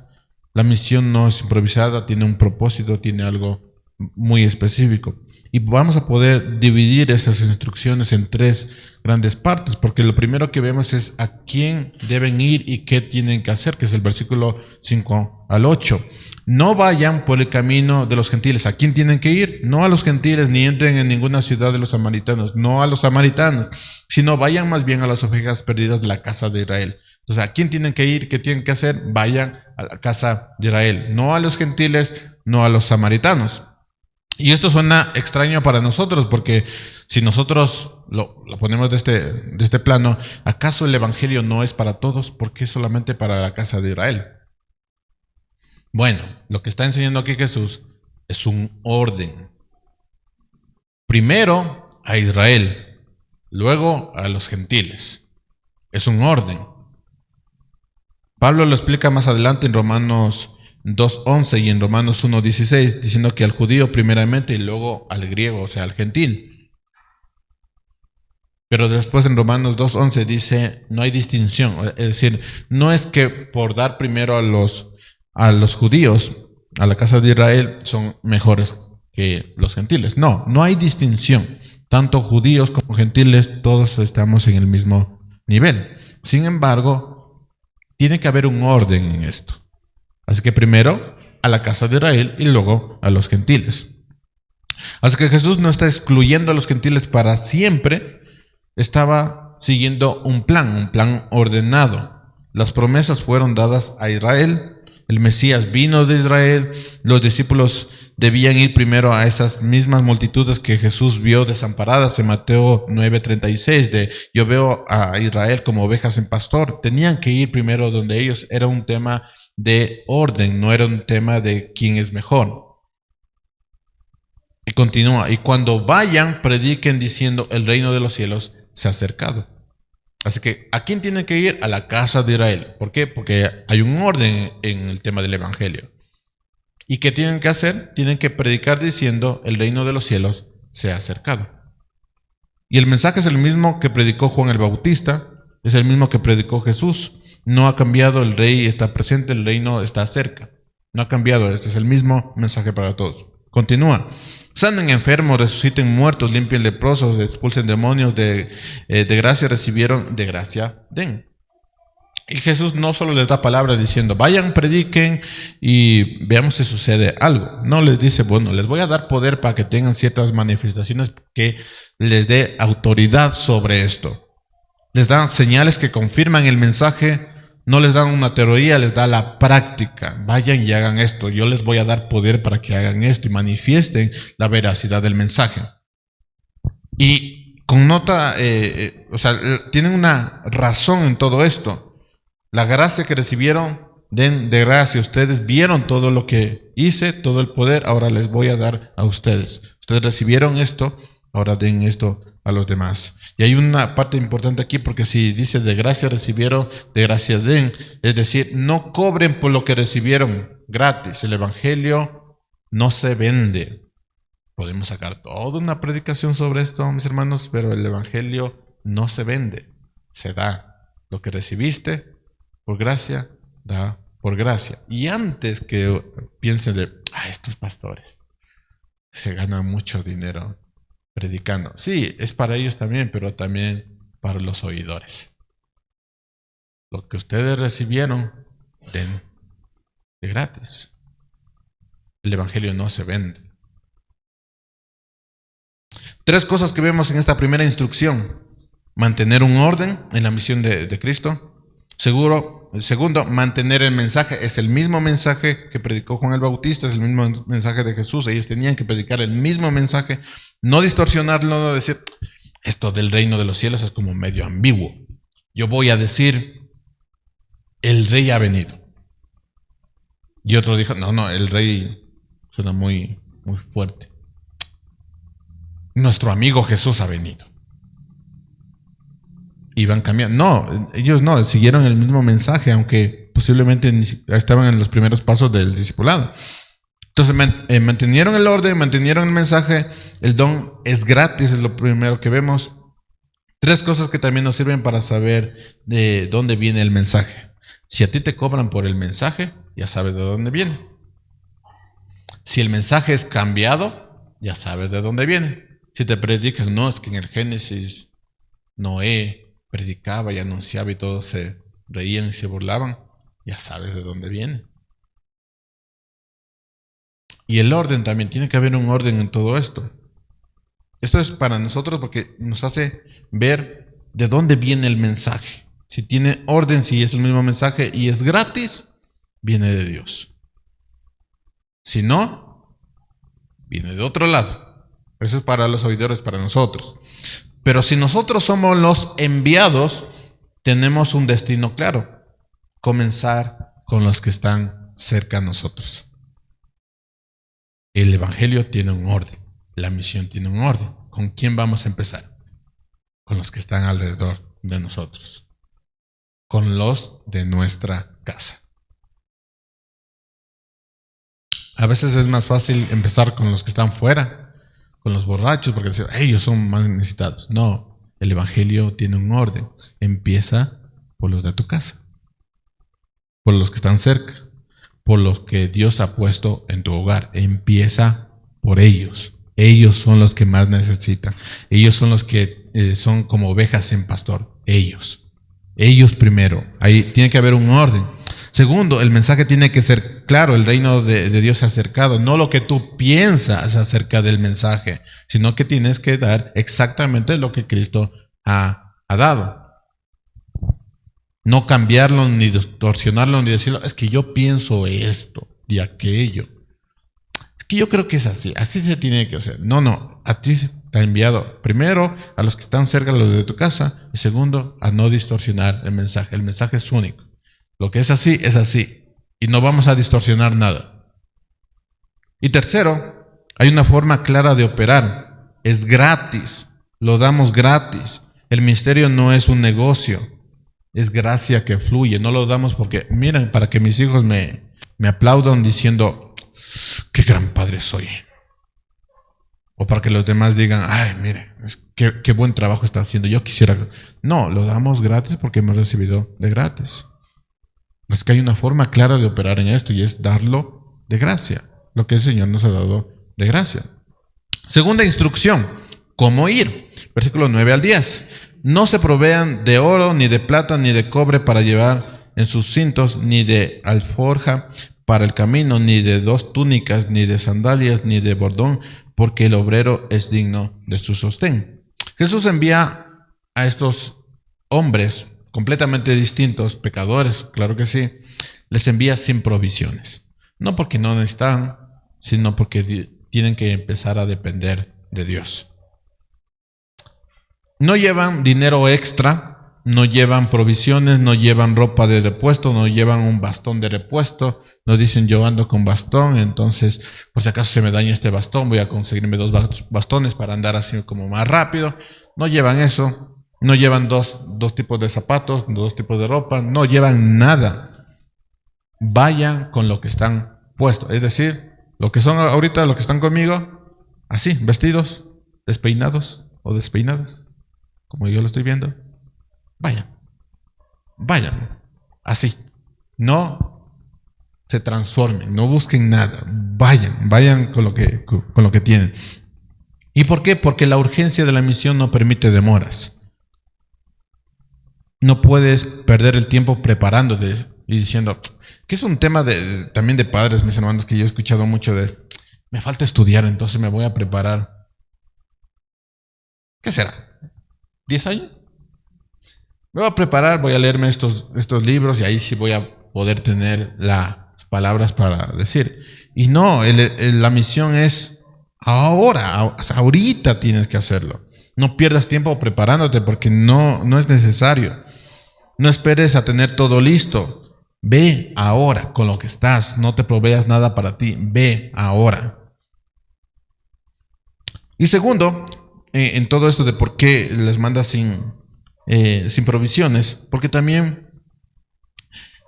La misión no es improvisada, tiene un propósito, tiene algo muy específico. Y vamos a poder dividir esas instrucciones en tres grandes partes, porque lo primero que vemos es a quién deben ir y qué tienen que hacer, que es el versículo 5 al 8. No vayan por el camino de los gentiles. ¿A quién tienen que ir? No a los gentiles, ni entren en ninguna ciudad de los samaritanos, no a los samaritanos, sino vayan más bien a las ovejas perdidas de la casa de Israel. Entonces, ¿a quién tienen que ir? ¿Qué tienen que hacer? Vayan a la casa de Israel, no a los gentiles, no a los samaritanos. Y esto suena extraño para nosotros, porque si nosotros lo ponemos de este plano, ¿acaso el Evangelio no es para todos? ¿Por qué solamente para la casa de Israel? Bueno, lo que está enseñando aquí Jesús es un orden. Primero a Israel, luego a los gentiles. Es un orden. Pablo lo explica más adelante en Romanos 2:11 y en Romanos 1:16, diciendo que al judío primeramente y luego al griego, o sea, al gentil. Pero después en Romanos 2:11 dice, no hay distinción. Es decir, no es que por dar primero a los judíos, a la casa de Israel, son mejores que los gentiles. No, no hay distinción. Tanto judíos como gentiles, todos estamos en el mismo nivel. Sin embargo, tiene que haber un orden en esto. Así que primero a la casa de Israel y luego a los gentiles. Así que Jesús no está excluyendo a los gentiles para siempre, estaba siguiendo un plan ordenado. Las promesas fueron dadas a Israel, el Mesías vino de Israel, los discípulos debían ir primero a esas mismas multitudes que Jesús vio desamparadas en Mateo 9:36, de yo veo a Israel como ovejas en pastor. Tenían que ir primero donde ellos. Era un tema de orden, no era un tema de quién es mejor. Y continúa, y cuando vayan, prediquen diciendo, el reino de los cielos se ha acercado. Así que, ¿a quién tienen que ir? A la casa de Israel. ¿Por qué? Porque hay un orden en el tema del evangelio. ¿Y qué tienen que hacer? Tienen que predicar diciendo, el reino de los cielos se ha acercado. Y el mensaje es el mismo que predicó Juan el Bautista, es el mismo que predicó Jesús. No ha cambiado, el rey está presente, el reino está cerca. No ha cambiado, este es el mismo mensaje para todos. Continúa. Sanen enfermos, resuciten muertos, limpien leprosos, expulsen demonios, de gracia recibieron, de gracia den. Y Jesús no solo les da palabras diciendo, vayan, prediquen y veamos si sucede algo. No les dice, bueno, les voy a dar poder para que tengan ciertas manifestaciones que les dé autoridad sobre esto. Les dan señales que confirman el mensaje, no les dan una teoría, les da la práctica. Vayan y hagan esto. Yo les voy a dar poder para que hagan esto y manifiesten la veracidad del mensaje. Y connota, tienen una razón en todo esto. La gracia que recibieron, den de gracia. Ustedes vieron todo lo que hice, todo el poder, ahora les voy a dar a ustedes. Ustedes recibieron esto, ahora den esto a los demás. Y hay una parte importante aquí, porque si dice de gracia recibieron, de gracia den, es decir, no cobren por lo que recibieron gratis. El evangelio no se vende. Podemos sacar toda una predicación sobre esto, mis hermanos, pero el evangelio no se vende, se da. Lo que recibiste por gracia, da por gracia. Y antes que piensen de, estos pastores se ganan mucho dinero predicando. Sí, es para ellos también, pero también para los oidores. Lo que ustedes recibieron, den de gratis. El evangelio no se vende. Tres cosas que vemos en esta primera instrucción. Mantener un orden en la misión de Cristo. Segundo, Segundo, mantener el mensaje. Es el mismo mensaje que predicó Juan el Bautista, es el mismo mensaje de Jesús. Ellos tenían que predicar el mismo mensaje, no distorsionarlo, no decir, esto del reino de los cielos es como medio ambiguo. Yo voy a decir, el rey ha venido. Y otro dijo, no, el rey suena muy, muy fuerte. Nuestro amigo Jesús ha venido. Y van cambiando. No, ellos no, siguieron el mismo mensaje, aunque posiblemente estaban en los primeros pasos del discipulado. Entonces mantenieron el orden, mantenieron el mensaje. El don es gratis, es lo primero que vemos. 3 cosas que también nos sirven para saber de dónde viene el mensaje. Si a ti te cobran por el mensaje, ya sabes de dónde viene. Si el mensaje es cambiado, ya sabes de dónde viene. Si te predican, no, es que en el Génesis Noé predicaba y anunciaba y todos se reían y se burlaban, ya sabes de dónde viene. Y el orden también, tiene que haber un orden en todo esto. Esto es para nosotros porque nos hace ver de dónde viene el mensaje. Si tiene orden, si es el mismo mensaje y es gratis, viene de Dios. Si no, viene de otro lado. Eso es para los oidores, para nosotros. Pero si nosotros somos los enviados, tenemos un destino claro. Comenzar con los que están cerca a nosotros. El evangelio tiene un orden. La misión tiene un orden. ¿Con quién vamos a empezar? Con los que están alrededor de nosotros. Con los de nuestra casa. A veces es más fácil empezar con los que están fuera, con los borrachos, porque dicen, ellos son más necesitados. No, el evangelio tiene un orden. Empieza por los de tu casa, por los que están cerca, por los que Dios ha puesto en tu hogar. Empieza por ellos. Ellos son los que más necesitan. Ellos son los que son como ovejas sin pastor. Ellos primero. Ahí tiene que haber un orden. Segundo, el mensaje tiene que ser claro. El reino de Dios se ha acercado. No lo que tú piensas acerca del mensaje, sino que tienes que dar exactamente lo que Cristo ha dado. No cambiarlo, ni distorsionarlo, ni decirlo, es que yo pienso esto y aquello. Es que yo creo que es así se tiene que hacer. No, a ti se te ha enviado primero a los que están cerca, a los de tu casa, y segundo, a no distorsionar el mensaje. El mensaje es único. Lo que es así, y no vamos a distorsionar nada. Y tercero, hay una forma clara de operar. Es gratis, lo damos gratis. El ministerio no es un negocio. Es gracia que fluye, no lo damos porque, miren, para que mis hijos me aplaudan diciendo, qué gran padre soy. O para que los demás digan, ay, mire, qué buen trabajo está haciendo, yo quisiera. No, lo damos gratis porque hemos recibido de gratis. Es que hay una forma clara de operar en esto y es darlo de gracia, lo que el Señor nos ha dado de gracia. Segunda instrucción, ¿cómo ir? Versículos 9 al 10. No se provean de oro, ni de plata, ni de cobre para llevar en sus cintos, ni de alforja para el camino, ni de 2 túnicas, ni de sandalias, ni de bordón, porque el obrero es digno de su sostén. Jesús envía a estos hombres completamente distintos, pecadores, claro que sí, les envía sin provisiones. No porque no necesitan, sino porque tienen que empezar a depender de Dios. No llevan dinero extra, no llevan provisiones, no llevan ropa de repuesto, no llevan un bastón de repuesto. No dicen yo ando con bastón, entonces por si acaso se me daña este bastón, voy a conseguirme 2 bastones para andar así como más rápido. No llevan eso, no llevan dos tipos de zapatos, 2 tipos de ropa, no llevan nada. Vayan con lo que están puestos, es decir, lo que son ahorita, lo que están conmigo, así, vestidos, despeinados o despeinadas, como yo lo estoy viendo. Vayan, así. No se transformen, no busquen nada. Vayan con lo que tienen. ¿Y por qué? Porque la urgencia de la misión no permite demoras. No puedes perder el tiempo preparándote y diciendo, que es un tema también de padres, mis hermanos, que yo he escuchado mucho me falta estudiar, entonces me voy a preparar. ¿Qué será? ¿10 años? Me voy a preparar, voy a leerme estos libros y ahí sí voy a poder tener las palabras para decir. Y no, la misión es ahora, o sea, ahorita tienes que hacerlo. No pierdas tiempo preparándote porque no es necesario. No esperes a tener todo listo. Ve ahora con lo que estás. No te proveas nada para ti. Ve ahora. Y segundo, en todo esto de por qué les manda sin provisiones, porque también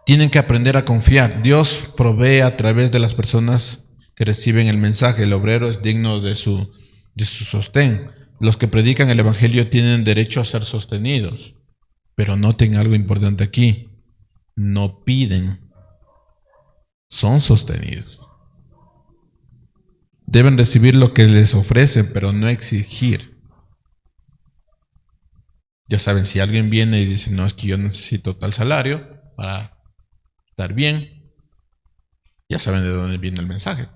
tienen que aprender a confiar. Dios provee a través de las personas que reciben el mensaje. El obrero es digno de su sostén. Los que predican el evangelio tienen derecho a ser sostenidos. Pero noten algo importante aquí. No piden, son sostenidos. Deben recibir lo que les ofrecen, pero no exigir. Ya saben, si alguien viene y dice, no, es que yo necesito tal salario para estar bien, ya saben de dónde viene el mensaje.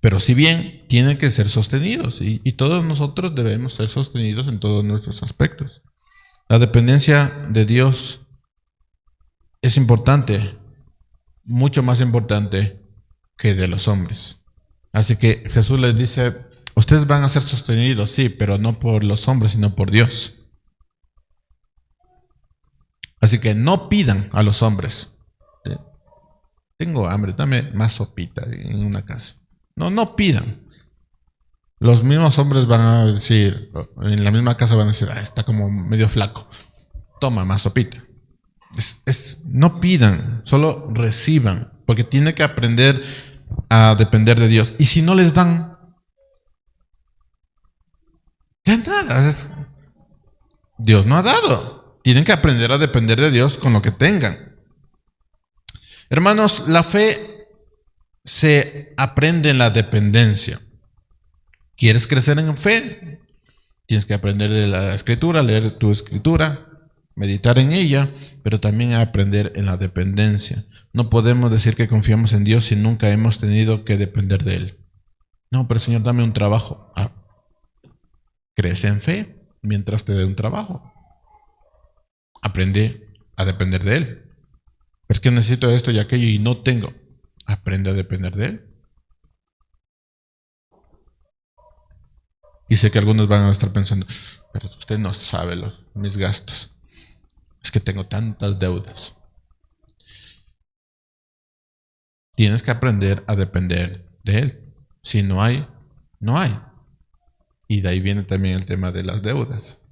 Pero si bien, tienen que ser sostenidos y todos nosotros debemos ser sostenidos en todos nuestros aspectos. La dependencia de Dios es importante, mucho más importante que de los hombres. Así que Jesús les dice, ustedes van a ser sostenidos, sí, pero no por los hombres, sino por Dios. Así que no pidan a los hombres. Tengo hambre, dame más sopita en una casa. No pidan. Los mismos hombres van a decir, en la misma casa van a decir, está como medio flaco. Toma más sopita. No pidan, solo reciban, porque tienen que aprender a depender de Dios. Y si no les dan, ya nada. Dios no ha dado. Tienen que aprender a depender de Dios con lo que tengan. Hermanos, la fe se aprende en la dependencia. ¿Quieres crecer en fe? Tienes que aprender de la escritura, leer tu escritura, meditar en ella, pero también aprender en la dependencia. No podemos decir que confiamos en Dios si nunca hemos tenido que depender de Él. No, pero Señor, dame un trabajo. Crece en fe mientras te dé un trabajo. Aprende a depender de Él. Es que necesito esto y aquello y no tengo. Aprende a depender de Él. Y sé que algunos van a estar pensando, pero usted no sabe mis gastos. Es que tengo tantas deudas. Tienes que aprender a depender de Él. Si no hay, no hay. Y de ahí viene también el tema de las deudas.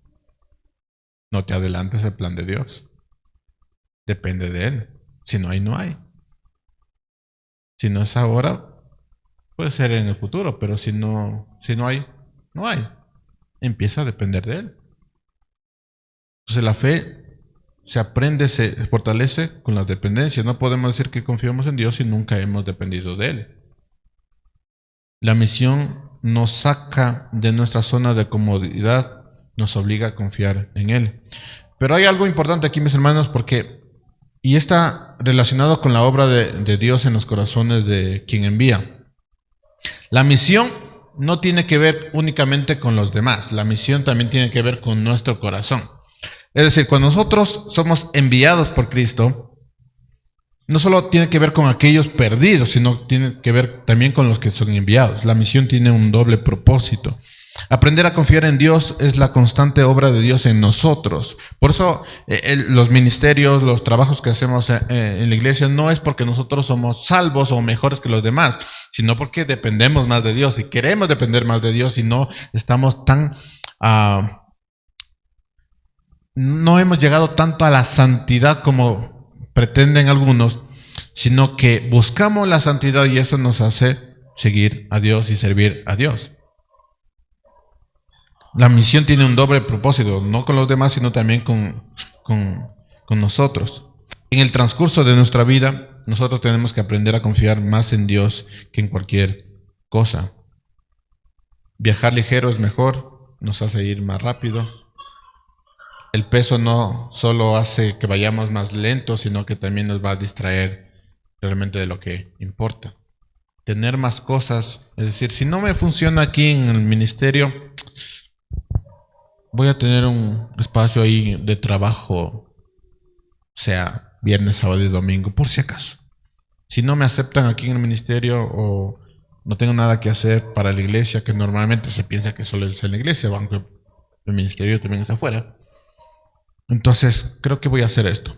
No te adelantes al plan de Dios. Depende de Él. Si no hay, no hay. Si no es ahora, puede ser en el futuro, pero si no hay, no hay. Empieza a depender de Él. Entonces la fe se aprende, se fortalece con la dependencia. No podemos decir que confiamos en Dios si nunca hemos dependido de Él. La misión nos saca de nuestra zona de comodidad, nos obliga a confiar en Él. Pero hay algo importante aquí, mis hermanos, y está relacionado con la obra de Dios en los corazones de quien envía. La misión no tiene que ver únicamente con los demás, la misión también tiene que ver con nuestro corazón. Es decir, cuando nosotros somos enviados por Cristo, no solo tiene que ver con aquellos perdidos, sino tiene que ver también con los que son enviados. La misión tiene un doble propósito. Aprender a confiar en Dios es la constante obra de Dios en nosotros. Por eso los ministerios, los trabajos que hacemos en la iglesia no es porque nosotros somos salvos o mejores que los demás, sino porque dependemos más de Dios y queremos depender más de Dios y no estamos tan... no hemos llegado tanto a la santidad como pretenden algunos, sino que buscamos la santidad y eso nos hace seguir a Dios y servir a Dios. La misión tiene un doble propósito, no con los demás, sino también con nosotros. En el transcurso de nuestra vida, nosotros tenemos que aprender a confiar más en Dios que en cualquier cosa. Viajar ligero es mejor, nos hace ir más rápido. El peso no solo hace que vayamos más lentos, sino que también nos va a distraer realmente de lo que importa. Tener más cosas, es decir, si no me funciona aquí en el ministerio, voy a tener un espacio ahí de trabajo, sea viernes, sábado y domingo, por si acaso. Si no me aceptan aquí en el ministerio o no tengo nada que hacer para la iglesia, que normalmente se piensa que solo es en la iglesia, aunque el ministerio también está afuera. Entonces, creo que voy a hacer esto.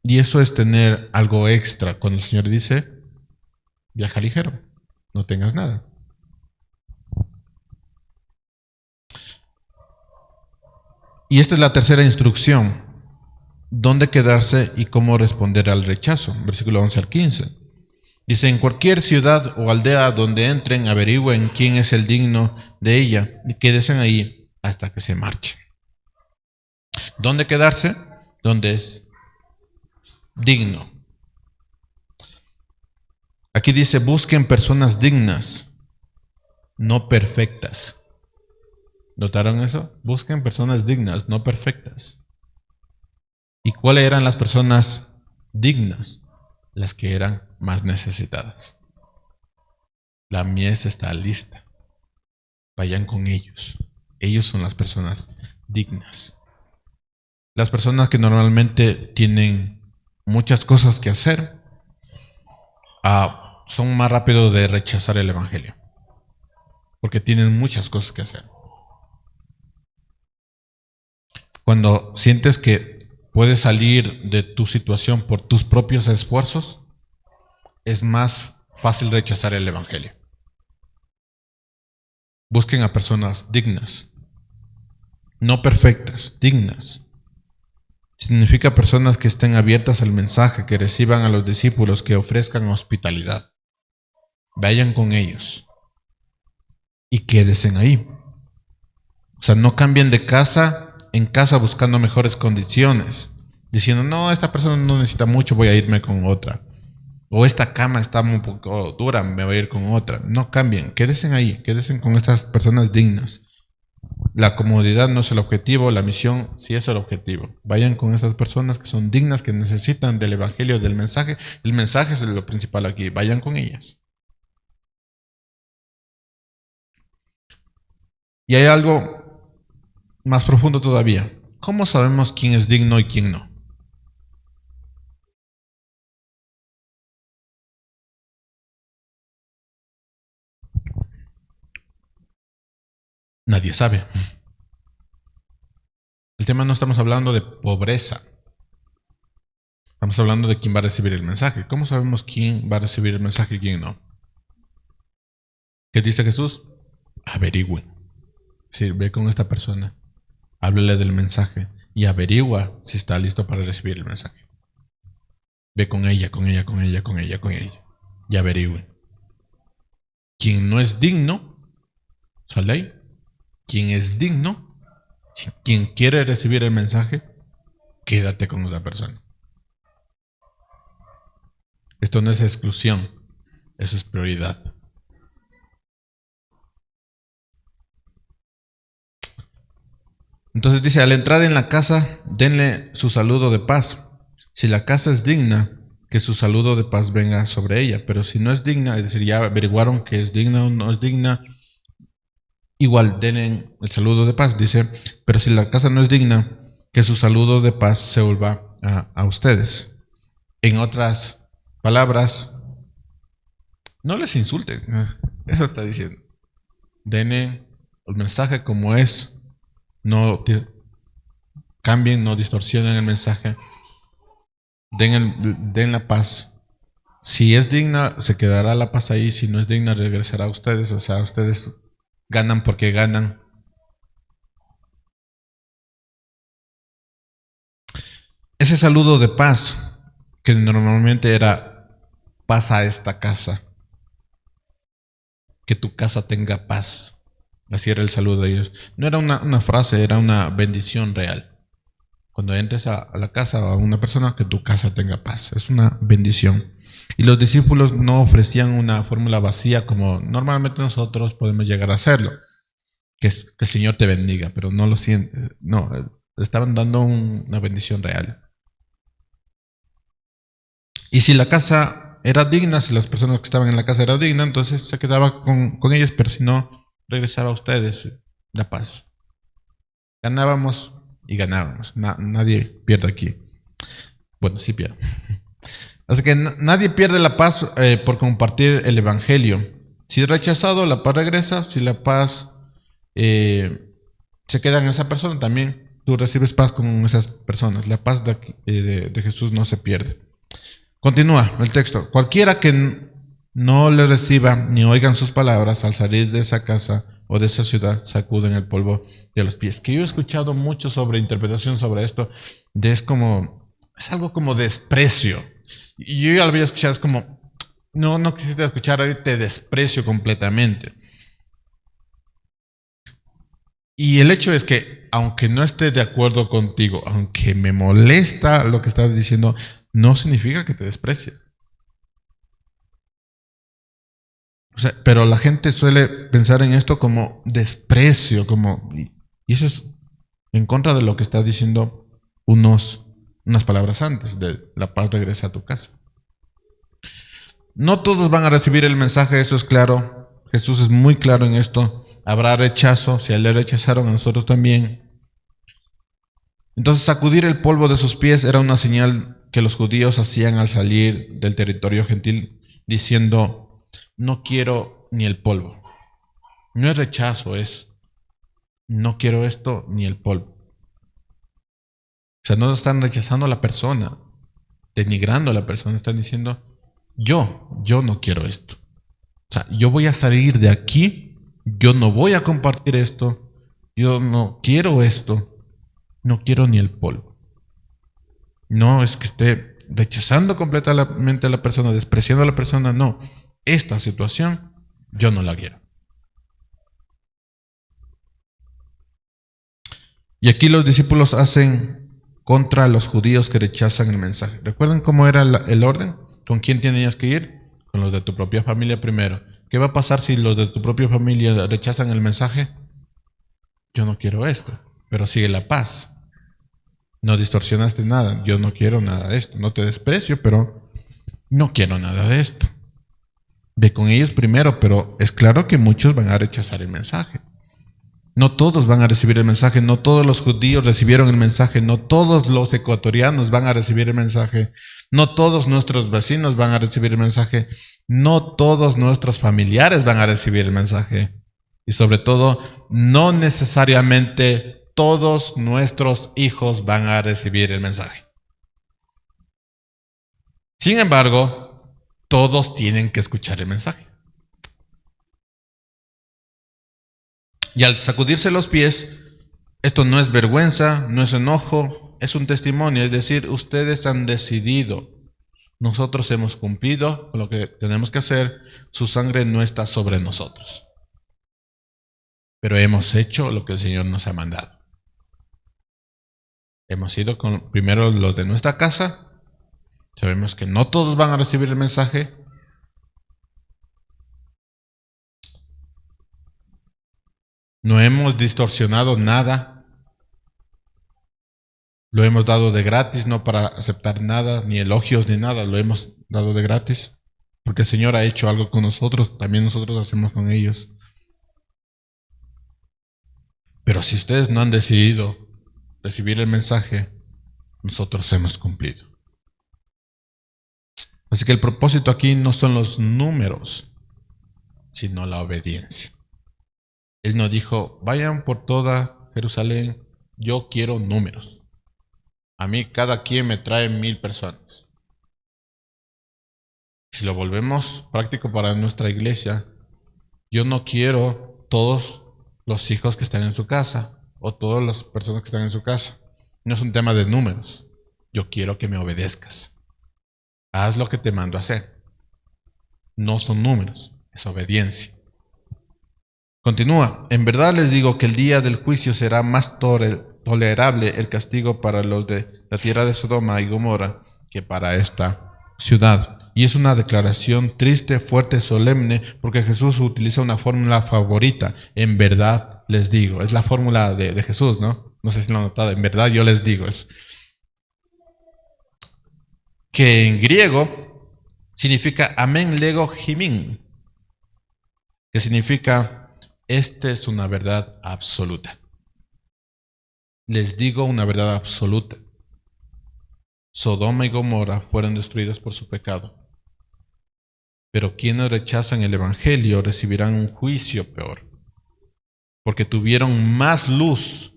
Y eso es tener algo extra cuando el Señor dice, viaja ligero, no tengas nada. Y esta es la tercera instrucción. ¿Dónde quedarse y cómo responder al rechazo? Versículo 11 al 15. Dice, en cualquier ciudad o aldea donde entren, averigüen quién es el digno de ella y quédense ahí hasta que se marche. ¿Dónde quedarse? Donde es digno. Aquí dice, busquen personas dignas, no perfectas. ¿Notaron eso? Busquen personas dignas, no perfectas. ¿Y cuáles eran las personas dignas? Las que eran más necesitadas. La mies está lista. Vayan con ellos. Ellos son las personas dignas. Las personas que normalmente tienen muchas cosas que hacer, son más rápidos de rechazar el evangelio. Porque tienen muchas cosas que hacer. Cuando sientes que puedes salir de tu situación por tus propios esfuerzos, es más fácil rechazar el evangelio. Busquen a personas dignas, no perfectas, dignas. Significa personas que estén abiertas al mensaje, que reciban a los discípulos, que ofrezcan hospitalidad. Vayan con ellos y quédense ahí. O sea, no cambien de casa en casa buscando mejores condiciones, diciendo, no, esta persona no necesita mucho, voy a irme con otra. O esta cama está un poco dura, me voy a ir con otra. No cambien, quédense ahí, quédense con estas personas dignas. La comodidad no es el objetivo, la misión sí es el objetivo. Vayan con estas personas que son dignas, que necesitan del evangelio, del mensaje. El mensaje es lo principal aquí, vayan con ellas. Y hay algo más profundo todavía. ¿Cómo sabemos quién es digno y quién no? Nadie sabe. El tema no estamos hablando de pobreza. Estamos hablando de quién va a recibir el mensaje. ¿Cómo sabemos quién va a recibir el mensaje y quién no? ¿Qué dice Jesús? Averigüen. Sí, ve con esta persona, háblale del mensaje y averigua si está listo para recibir el mensaje. Ve con ella, con ella, con ella, con ella, con ella. Y averigüen. Quien no es digno, sal de ahí. Quien es digno, quien quiere recibir el mensaje, quédate con esa persona. Esto no es exclusión, eso es prioridad. Entonces dice, al entrar en la casa, denle su saludo de paz. Si la casa es digna, que su saludo de paz venga sobre ella. Pero si no es digna, es decir, ya averiguaron que es digna o no es digna, igual denle el saludo de paz. Dice, pero si la casa no es digna, que su saludo de paz se vuelva a ustedes. En otras palabras, no les insulten. Eso está diciendo. Denle el mensaje como es. No cambien, no distorsionen el mensaje. Den la paz. Si es digna, se quedará la paz ahí. Si no es digna, regresará a ustedes. O sea, ustedes ganan porque ganan. Ese saludo de paz, que normalmente era paz a esta casa. Que tu casa tenga paz. Así era el saludo de ellos. No era una frase, era una bendición real. Cuando entres a la casa o a una persona, que tu casa tenga paz. Es una bendición. Y los discípulos no ofrecían una fórmula vacía como normalmente nosotros podemos llegar a hacerlo. Que el Señor te bendiga, pero no lo sientes. No, estaban dando una bendición real. Y si la casa era digna, si las personas que estaban en la casa eran dignas, entonces se quedaba con ellos, pero si no, regresaba a ustedes la paz. Ganábamos y ganábamos. Nadie pierde aquí. Bueno, sí pierde. Así que nadie pierde la paz por compartir el Evangelio. Si es rechazado, la paz regresa. Si la paz se queda en esa persona, también tú recibes paz con esas personas. La paz de Jesús no se pierde. Continúa el texto. Cualquiera que no le reciba ni oigan sus palabras al salir de esa casa o de esa ciudad, sacuden el polvo de los pies. Que yo he escuchado mucho sobre interpretación sobre esto, es algo como desprecio. Y yo ya lo había escuchado, es como, no quisiste escuchar, ahí te desprecio completamente. Y el hecho es que, aunque no esté de acuerdo contigo, aunque me molesta lo que estás diciendo, no significa que te desprecie. O sea, pero la gente suele pensar en esto como desprecio, y eso es en contra de lo que está diciendo unas palabras antes, de la paz regresa a tu casa. No todos van a recibir el mensaje, eso es claro. Jesús es muy claro en esto. Habrá rechazo, si a él le rechazaron, a nosotros también. Entonces, sacudir el polvo de sus pies era una señal que los judíos hacían al salir del territorio gentil, diciendo, no quiero ni el polvo. No es rechazo, es no quiero esto ni el polvo. O sea, no están rechazando a la persona, denigrando a la persona, están diciendo, yo no quiero esto. O sea, yo voy a salir de aquí, yo no voy a compartir esto, yo no quiero esto, no quiero ni el polvo. No es que esté rechazando completamente a la persona, despreciando a la persona, no. Esta situación yo no la quiero. Y aquí los discípulos hacen contra los judíos que rechazan el mensaje. ¿Recuerdan cómo era el orden? ¿Con quién tenías que ir? Con los de tu propia familia primero. ¿Qué va a pasar si los de tu propia familia rechazan el mensaje? Yo no quiero esto, pero sigue la paz. No distorsionaste nada, yo no quiero nada de esto. No te desprecio, pero no quiero nada de esto. Ve con ellos primero, pero es claro que muchos van a rechazar el mensaje. No todos van a recibir el mensaje, no todos los judíos recibieron el mensaje, no todos los ecuatorianos van a recibir el mensaje, no todos nuestros vecinos van a recibir el mensaje, no todos nuestros familiares van a recibir el mensaje. Y sobre todo, no necesariamente todos nuestros hijos van a recibir el mensaje. Sin embargo, todos tienen que escuchar el mensaje. Y al sacudirse los pies, esto no es vergüenza, no es enojo, es un testimonio, es decir, ustedes han decidido, nosotros hemos cumplido con lo que tenemos que hacer, su sangre no está sobre nosotros. Pero hemos hecho lo que el Señor nos ha mandado. Hemos ido con primero los de nuestra casa, sabemos que no todos van a recibir el mensaje. No hemos distorsionado nada. Lo hemos dado de gratis, no para aceptar nada, ni elogios, ni nada. Lo hemos dado de gratis. Porque el Señor ha hecho algo con nosotros, también nosotros hacemos con ellos. Pero si ustedes no han decidido recibir el mensaje, nosotros hemos cumplido. Así que el propósito aquí no son los números, sino la obediencia. Él no dijo, vayan por toda Jerusalén, yo quiero números. A mí cada quien me trae 1000 personas. Si lo volvemos práctico para nuestra iglesia, yo no quiero todos los hijos que están en su casa o todas las personas que están en su casa. No es un tema de números. Yo quiero que me obedezcas. Haz lo que te mando a hacer. No son números, es obediencia. Continúa. En verdad les digo que el día del juicio será más tolerable el castigo para los de la tierra de Sodoma y Gomorra que para esta ciudad. Y es una declaración triste, fuerte, solemne, porque Jesús utiliza una fórmula favorita. En verdad les digo. Es la fórmula de Jesús, ¿no? No sé si lo han notado. En verdad yo les digo. Es que en griego significa amen lego himin, que significa esta es una verdad absoluta. Les digo una verdad absoluta. Sodoma y Gomorra fueron destruidas por su pecado. Pero quienes rechazan el Evangelio recibirán un juicio peor. Porque tuvieron más luz,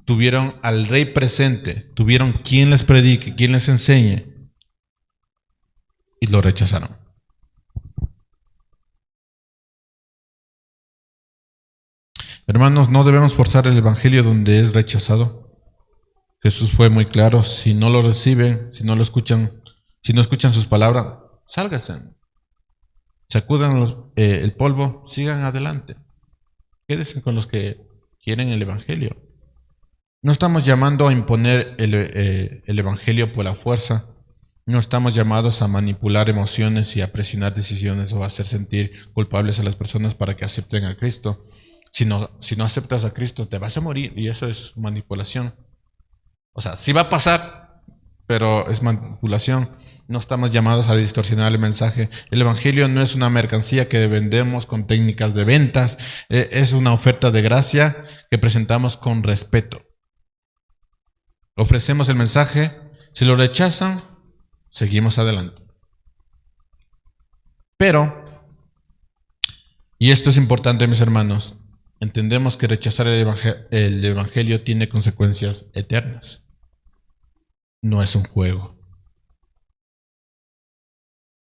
tuvieron al Rey presente, tuvieron quien les predique, quien les enseñe, y lo rechazaron. Hermanos, no debemos forzar el Evangelio donde es rechazado. Jesús fue muy claro: si no lo reciben, si no lo escuchan, si no escuchan sus palabras, sálganse, sacudan el polvo, sigan adelante. Quédense con los que quieren el Evangelio. No estamos llamando a imponer el Evangelio por la fuerza. No estamos llamados a manipular emociones y a presionar decisiones o a hacer sentir culpables a las personas para que acepten a Cristo. Si no aceptas a Cristo, te vas a morir, y eso es manipulación. O sea, sí va a pasar, pero es manipulación. No estamos llamados a distorsionar el mensaje. El Evangelio no es una mercancía que vendemos con técnicas de ventas. Es una oferta de gracia que presentamos con respeto. Ofrecemos el mensaje. Si lo rechazan, seguimos adelante. Pero, y esto es importante, mis hermanos, entendemos que rechazar el Evangelio tiene consecuencias eternas. No es un juego.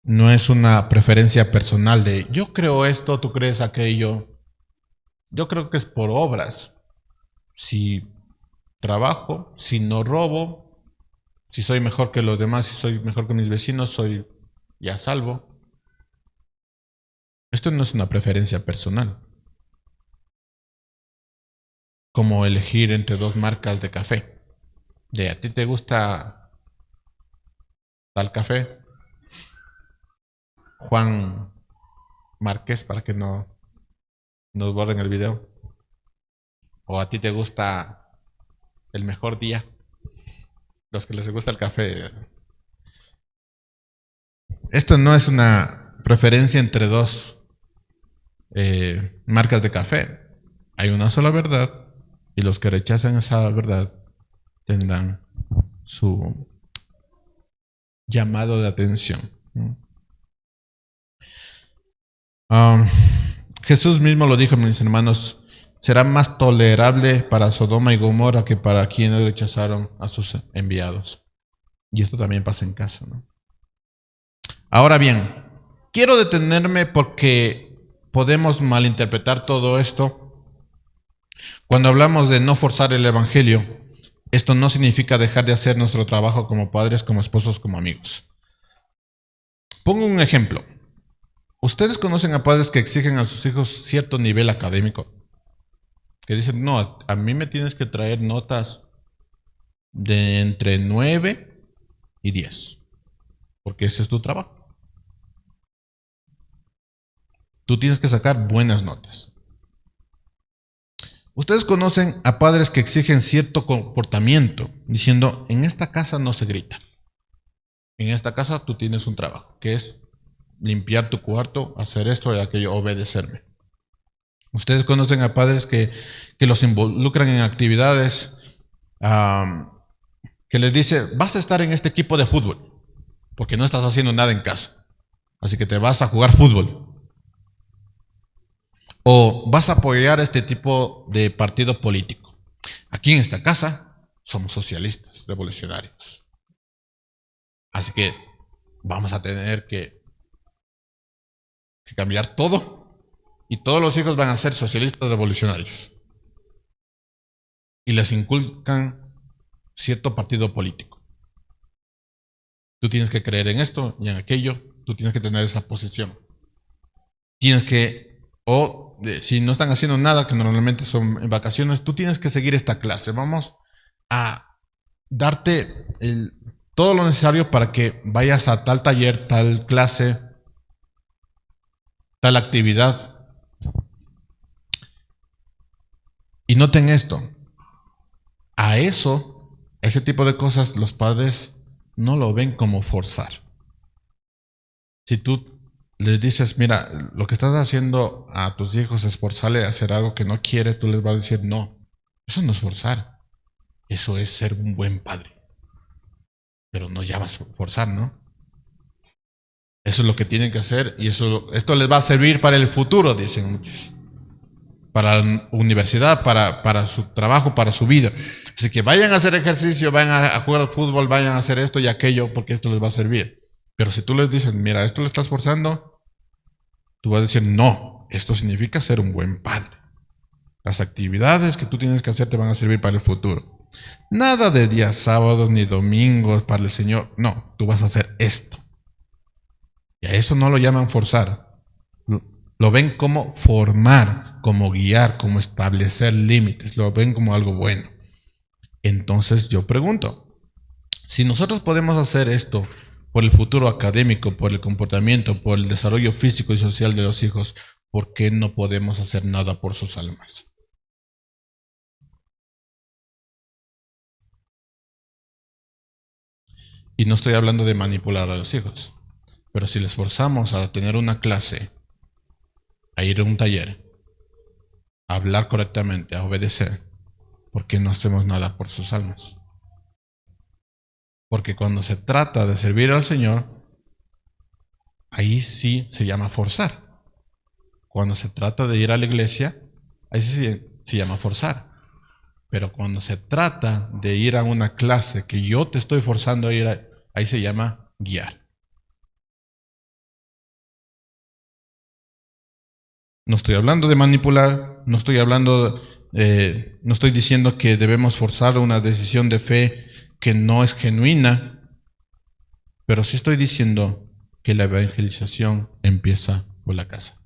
No es una preferencia personal de yo creo esto, tú crees aquello. Yo creo que es por obras. Si trabajo, si no robo, si soy mejor que los demás, si soy mejor que mis vecinos, soy ya salvo. Esto no es una preferencia personal. Como elegir entre dos marcas de café. De a ti te gusta tal café, Juan Márquez, para que no nos borren el video. O a ti te gusta el Mejor Día. Los que les gusta el café. Esto no es una preferencia entre dos marcas de café. Hay una sola verdad, y los que rechazan esa verdad tendrán su llamado de atención. Jesús mismo lo dijo, mis hermanos: será más tolerable para Sodoma y Gomorra que para quienes rechazaron a sus enviados. Y esto también pasa en casa, ¿no? Ahora bien, quiero detenerme porque podemos malinterpretar todo esto. Cuando hablamos de no forzar el Evangelio, esto no significa dejar de hacer nuestro trabajo como padres, como esposos, como amigos. Pongo un ejemplo. ¿Ustedes conocen a padres que exigen a sus hijos cierto nivel académico? Que dicen, no, a mí me tienes que traer notas de entre 9 y 10, porque ese es tu trabajo. Tú tienes que sacar buenas notas. Ustedes conocen a padres que exigen cierto comportamiento, diciendo, en esta casa no se grita. En esta casa tú tienes un trabajo, que es limpiar tu cuarto, hacer esto y aquello, obedecerme. Ustedes conocen a padres que los involucran en actividades que les dice, vas a estar en este equipo de fútbol, porque no estás haciendo nada en casa, así que te vas a jugar fútbol. O vas a apoyar este tipo de partido político. Aquí en esta casa somos socialistas, revolucionarios. Así que vamos a tener que cambiar todo, y todos los hijos van a ser socialistas revolucionarios. Y les inculcan cierto partido político. Tú tienes que creer en esto y en aquello, tú tienes que tener esa posición. Tienes que, si no están haciendo nada, que normalmente son en vacaciones, tú tienes que seguir esta clase. Vamos a darte todo lo necesario para que vayas a tal taller, tal clase, tal actividad. Y noten esto. A ese tipo de cosas, los padres no lo ven como forzar. Si tú les dices, mira, lo que estás haciendo a tus hijos es forzarle a hacer algo que no quiere, tú les vas a decir, no, Eso no es forzar. Eso es ser un buen padre. Pero no llamas forzar, ¿no? Eso es lo que tienen que hacer y esto les va a servir para el futuro, dicen muchos. Para la universidad, para su trabajo, para su vida. Así que vayan a hacer ejercicio, vayan a jugar al fútbol, vayan a hacer esto y aquello, porque esto les va a servir. Pero si tú les dices, mira, esto le estás forzando, tú vas a decir, no, esto significa ser un buen padre. Las actividades que tú tienes que hacer te van a servir para el futuro. Nada de días sábados ni domingos para el Señor. No, tú vas a hacer esto. Y a eso no lo llaman forzar. Lo ven como formar, como guiar, como establecer límites. Lo ven como algo bueno. Entonces yo pregunto, si nosotros podemos hacer esto por el futuro académico, por el comportamiento, por el desarrollo físico y social de los hijos, ¿por qué no podemos hacer nada por sus almas? Y no estoy hablando de manipular a los hijos, pero si les forzamos a tener una clase, a ir a un taller, a hablar correctamente, a obedecer, ¿por qué no hacemos nada por sus almas? Porque cuando se trata de servir al Señor, ahí sí se llama forzar. Cuando se trata de ir a la iglesia, ahí sí se llama forzar. Pero cuando se trata de ir a una clase que yo te estoy forzando a ir, ahí se llama guiar. No estoy hablando de manipular, no estoy diciendo que debemos forzar una decisión de fe que no es genuina, pero sí estoy diciendo que la evangelización empieza por la casa.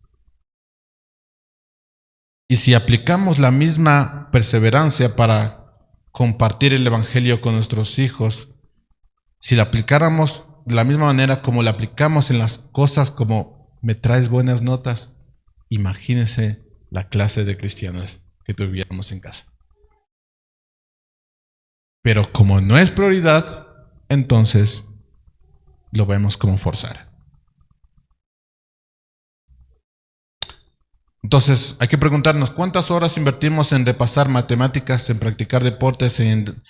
Y si aplicamos la misma perseverancia para compartir el evangelio con nuestros hijos, si la aplicáramos de la misma manera como la aplicamos en las cosas como me traes buenas notas, imagínense la clase de cristianos que tuviéramos en casa. Pero como no es prioridad, entonces lo vemos como forzar. Entonces hay que preguntarnos cuántas horas invertimos en repasar matemáticas, en practicar deportes, en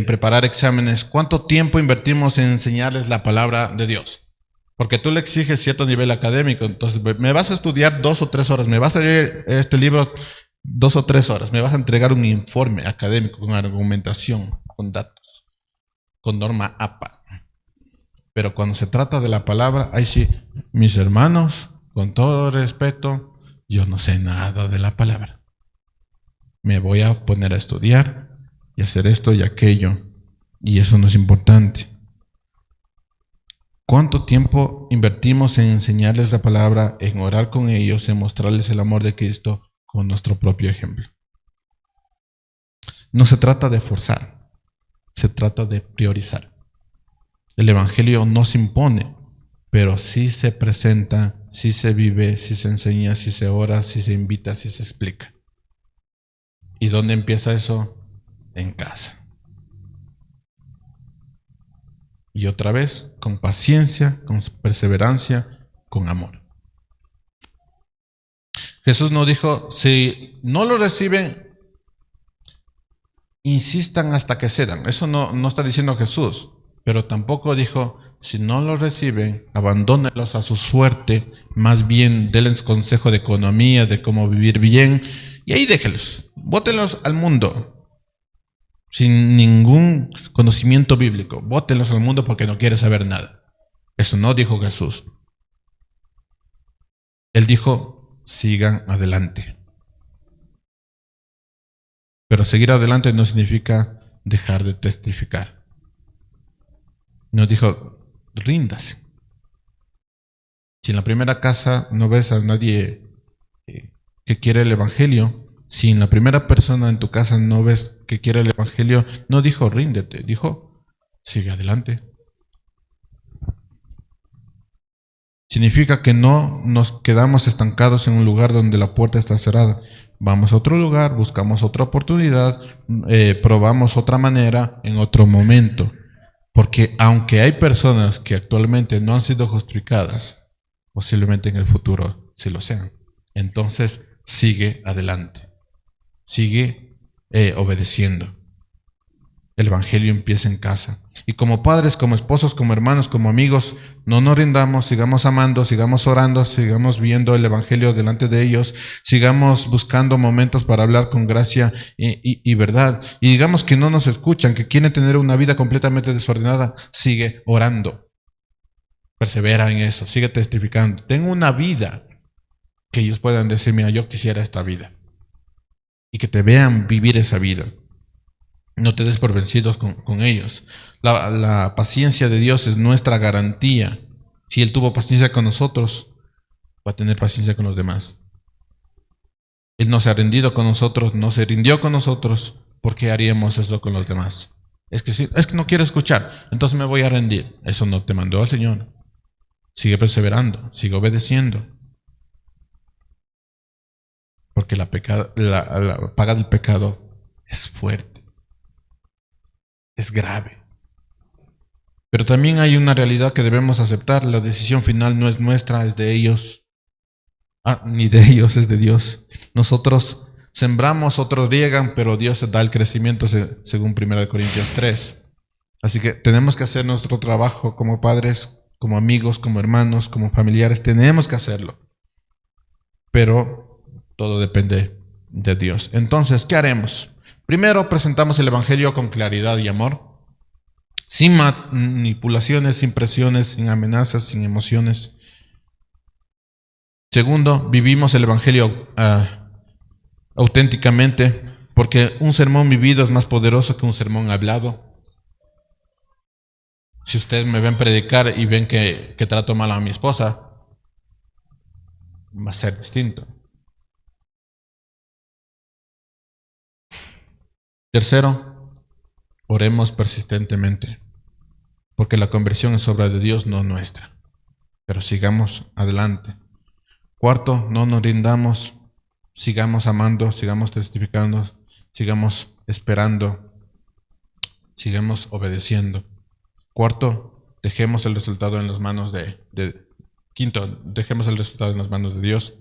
preparar exámenes. ¿Cuánto tiempo invertimos en enseñarles la palabra de Dios? Porque tú le exiges cierto nivel académico. Entonces me vas a estudiar 2 o 3 horas, me vas a leer este libro 2 o 3 horas, me vas a entregar un informe académico con argumentación, con datos, con norma APA. Pero cuando se trata de la palabra, ahí sí, mis hermanos, con todo respeto, yo no sé nada de la palabra. Me voy a poner a estudiar y hacer esto y aquello. Y eso no es importante. ¿Cuánto tiempo invertimos en enseñarles la palabra, en orar con ellos, en mostrarles el amor de Cristo con nuestro propio ejemplo? No se trata de forzar, se trata de priorizar. El Evangelio no se impone, pero sí se presenta, sí se vive, sí se enseña, sí se ora, sí se invita, sí se explica. ¿Y dónde empieza eso? En casa. Y otra vez, con paciencia, con perseverancia, con amor. Jesús nos dijo, si no lo reciben, insistan hasta que cedan. Eso no está diciendo Jesús, pero tampoco dijo, si no lo reciben, abandónenlos a su suerte, más bien denles consejo de economía, de cómo vivir bien, y ahí déjenlos, bótenlos al mundo, sin ningún conocimiento bíblico, bótenlos al mundo porque no quiere saber nada. Eso no dijo Jesús. Él dijo, sigan adelante. Pero seguir adelante no significa dejar de testificar. Nos dijo, ríndase. Si en la primera casa no ves a nadie que quiere el evangelio, si en la primera persona en tu casa no ves que quiere el evangelio, no dijo ríndete, dijo sigue adelante. Significa que no nos quedamos estancados en un lugar donde la puerta está cerrada. Vamos a otro lugar, buscamos otra oportunidad, probamos otra manera en otro momento. Porque aunque hay personas que actualmente no han sido justificadas, posiblemente en el futuro sí lo sean. Entonces, sigue adelante. Sigue obedeciendo. El Evangelio empieza en casa. Y como padres, como esposos, como hermanos, como amigos, no nos rindamos, sigamos amando, sigamos orando, sigamos viendo el Evangelio delante de ellos, sigamos buscando momentos para hablar con gracia y verdad. Y digamos que no nos escuchan, que quieren tener una vida completamente desordenada, sigue orando. Persevera en eso, sigue testificando. Ten una vida que ellos puedan decir, mira, yo quisiera esta vida. Y que te vean vivir esa vida. No te des por vencidos con ellos. La paciencia de Dios es nuestra garantía. Si Él tuvo paciencia con nosotros, va a tener paciencia con los demás. Él no se ha rendido con nosotros, no se rindió con nosotros. ¿Por qué haríamos eso con los demás? Es que no quiero escuchar, entonces me voy a rendir. Eso no te mandó el Señor. Sigue perseverando, sigue obedeciendo. Porque la paga del pecado es fuerte. Es grave. Pero también hay una realidad que debemos aceptar. La decisión final no es nuestra, es de ellos. Ni de ellos, es de Dios. Nosotros sembramos, otros riegan, pero Dios da el crecimiento según 1 Corintios 3. Así que tenemos que hacer nuestro trabajo como padres, como amigos, como hermanos, como familiares. Tenemos que hacerlo. Pero todo depende de Dios. Entonces, ¿qué haremos? Primero, presentamos el Evangelio con claridad y amor. Sin manipulaciones, sin presiones, sin amenazas, sin emociones. Segundo, vivimos el Evangelio auténticamente, porque un sermón vivido es más poderoso que un sermón hablado. Si ustedes me ven predicar y ven que trato mal a mi esposa, va a ser distinto. Tercero, oremos persistentemente, porque la conversión es obra de Dios, no nuestra. Pero sigamos adelante. Cuarto, no nos rindamos, sigamos amando, sigamos testificando, sigamos esperando, sigamos obedeciendo. Cuarto, dejemos el resultado en las manos Quinto, dejemos el resultado en las manos de Dios.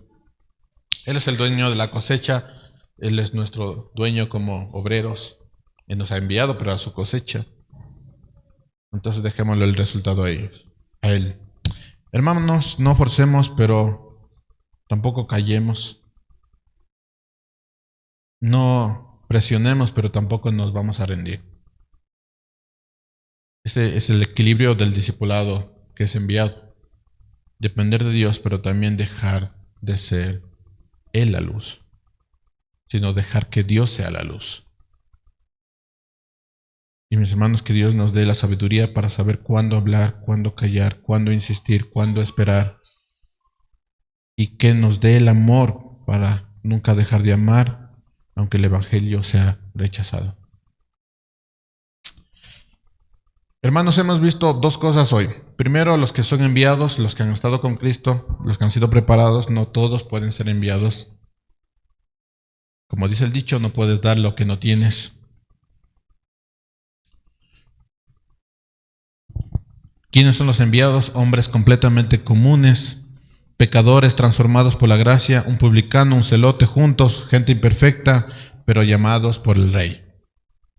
Él es el dueño de la cosecha, Él es nuestro dueño como obreros. Él nos ha enviado para su cosecha. Entonces dejémosle el resultado a Él. Hermanos, no forcemos, pero tampoco callemos. No presionemos, pero tampoco nos vamos a rendir. Ese es el equilibrio del discipulado que es enviado. Depender de Dios, pero también dejar de ser Él la luz, sino dejar que Dios sea la luz. Y mis hermanos, que Dios nos dé la sabiduría para saber cuándo hablar, cuándo callar, cuándo insistir, cuándo esperar. Y que nos dé el amor para nunca dejar de amar, aunque el Evangelio sea rechazado. Hermanos, hemos visto dos cosas hoy. Primero, los que son enviados, los que han estado con Cristo, los que han sido preparados, no todos pueden ser enviados. Como dice el dicho, no puedes dar lo que no tienes. ¿Quiénes son los enviados? Hombres completamente comunes, pecadores transformados por la gracia, un publicano, un celote juntos, gente imperfecta, pero llamados por el Rey.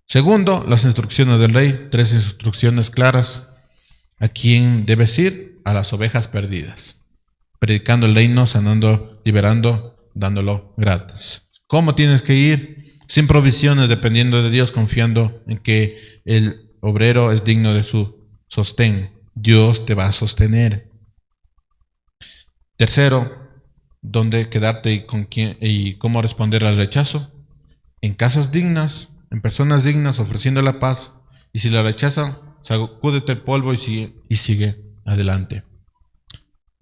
Segundo, las instrucciones del Rey, 3 instrucciones claras. ¿A quién debes ir? A las ovejas perdidas. Predicando el reino, sanando, liberando, dándolo gratis. ¿Cómo tienes que ir? Sin provisiones, dependiendo de Dios, confiando en que el obrero es digno de su sostén. Dios te va a sostener. Tercero, ¿dónde quedarte y con quién y cómo responder al rechazo? En casas dignas, en personas dignas, ofreciendo la paz. Y si la rechazan, sacúdete el polvo y sigue adelante.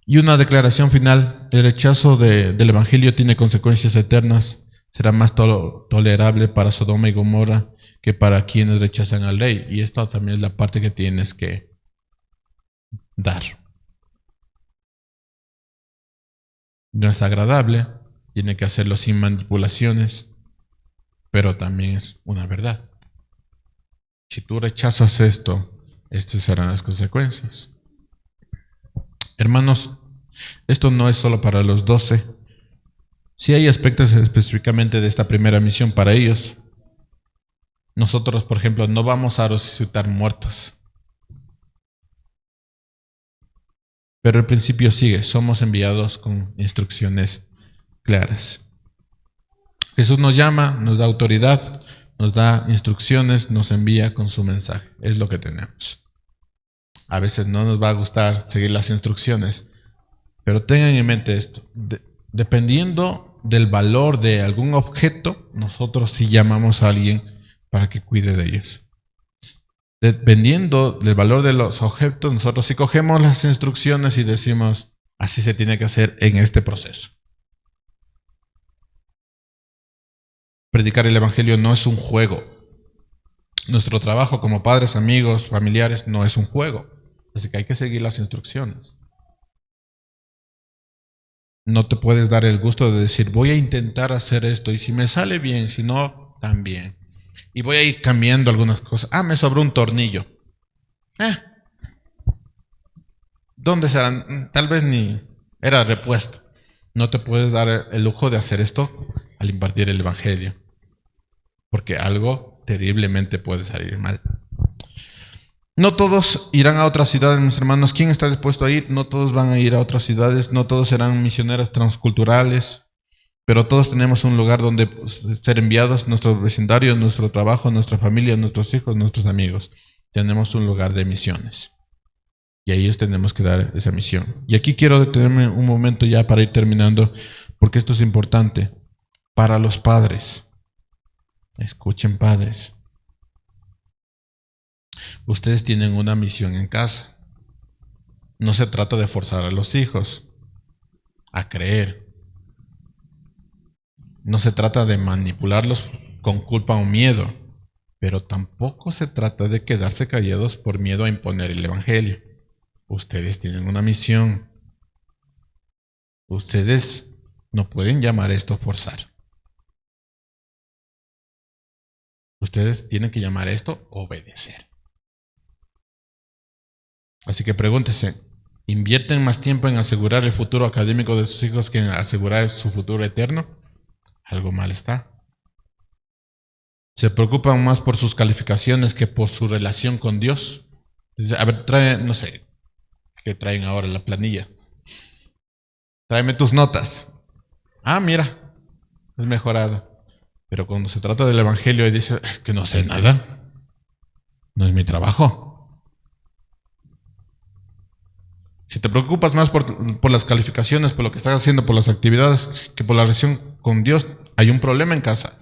Y una declaración final: el rechazo del Evangelio tiene consecuencias eternas. Será más tolerable para Sodoma y Gomorra que para quienes rechazan al Rey. Y esto también es la parte que tienes que dar. No es agradable, tiene que hacerlo sin manipulaciones, pero también es una verdad. Si tú rechazas esto, estas serán las consecuencias. Hermanos, esto no es solo para los 12. Sí hay aspectos específicamente de esta primera misión para ellos, Nosotros, por ejemplo, no vamos a resucitar muertos. Pero el principio sigue, somos enviados con instrucciones claras. Jesús nos llama, nos da autoridad, nos da instrucciones, nos envía con su mensaje. Es lo que tenemos. A veces no nos va a gustar seguir las instrucciones, pero tengan en mente esto. Dependiendo del valor de algún objeto, nosotros sí llamamos a alguien para que cuide de ellos. Dependiendo del valor de los objetos, nosotros sí cogemos las instrucciones y decimos, así se tiene que hacer en este proceso. Predicar el Evangelio no es un juego. Nuestro trabajo como padres, amigos, familiares no es un juego. Así que hay que seguir las instrucciones. No te puedes dar el gusto de decir, voy a intentar hacer esto y si me sale bien, si no, también. Y voy a ir cambiando algunas cosas. Me sobró un tornillo. ¿Dónde serán? Tal vez ni era repuesto. No te puedes dar el lujo de hacer esto al impartir el Evangelio. Porque algo terriblemente puede salir mal. No todos irán a otras ciudades, mis hermanos. ¿Quién está dispuesto a ir? No todos van a ir a otras ciudades. No todos serán misioneras transculturales. Pero todos tenemos un lugar donde ser enviados, nuestro vecindario, nuestro trabajo, nuestra familia, nuestros hijos, nuestros amigos. Tenemos un lugar de misiones. Y a ellos tenemos que dar esa misión. Y aquí quiero detenerme un momento ya para ir terminando, porque esto es importante. Para los padres. Escuchen, padres. Ustedes tienen una misión en casa. No se trata de forzar a los hijos a creer. No se trata de manipularlos con culpa o miedo, pero tampoco se trata de quedarse callados por miedo a imponer el Evangelio. Ustedes tienen una misión. Ustedes no pueden llamar esto forzar. Ustedes tienen que llamar esto obedecer. Así que pregúntese, ¿invierten más tiempo en asegurar el futuro académico de sus hijos que en asegurar su futuro eterno? Algo mal está. ¿Se preocupan más por sus calificaciones que por su relación con Dios? A ver, trae, no sé, ¿qué traen ahora? La planilla. Tráeme tus notas. Mira, es mejorado. Pero cuando se trata del Evangelio y dice, es que no sé nada. No es mi trabajo. Si te preocupas más por las calificaciones, por lo que estás haciendo, por las actividades, que por la relación con Dios, hay un problema en casa.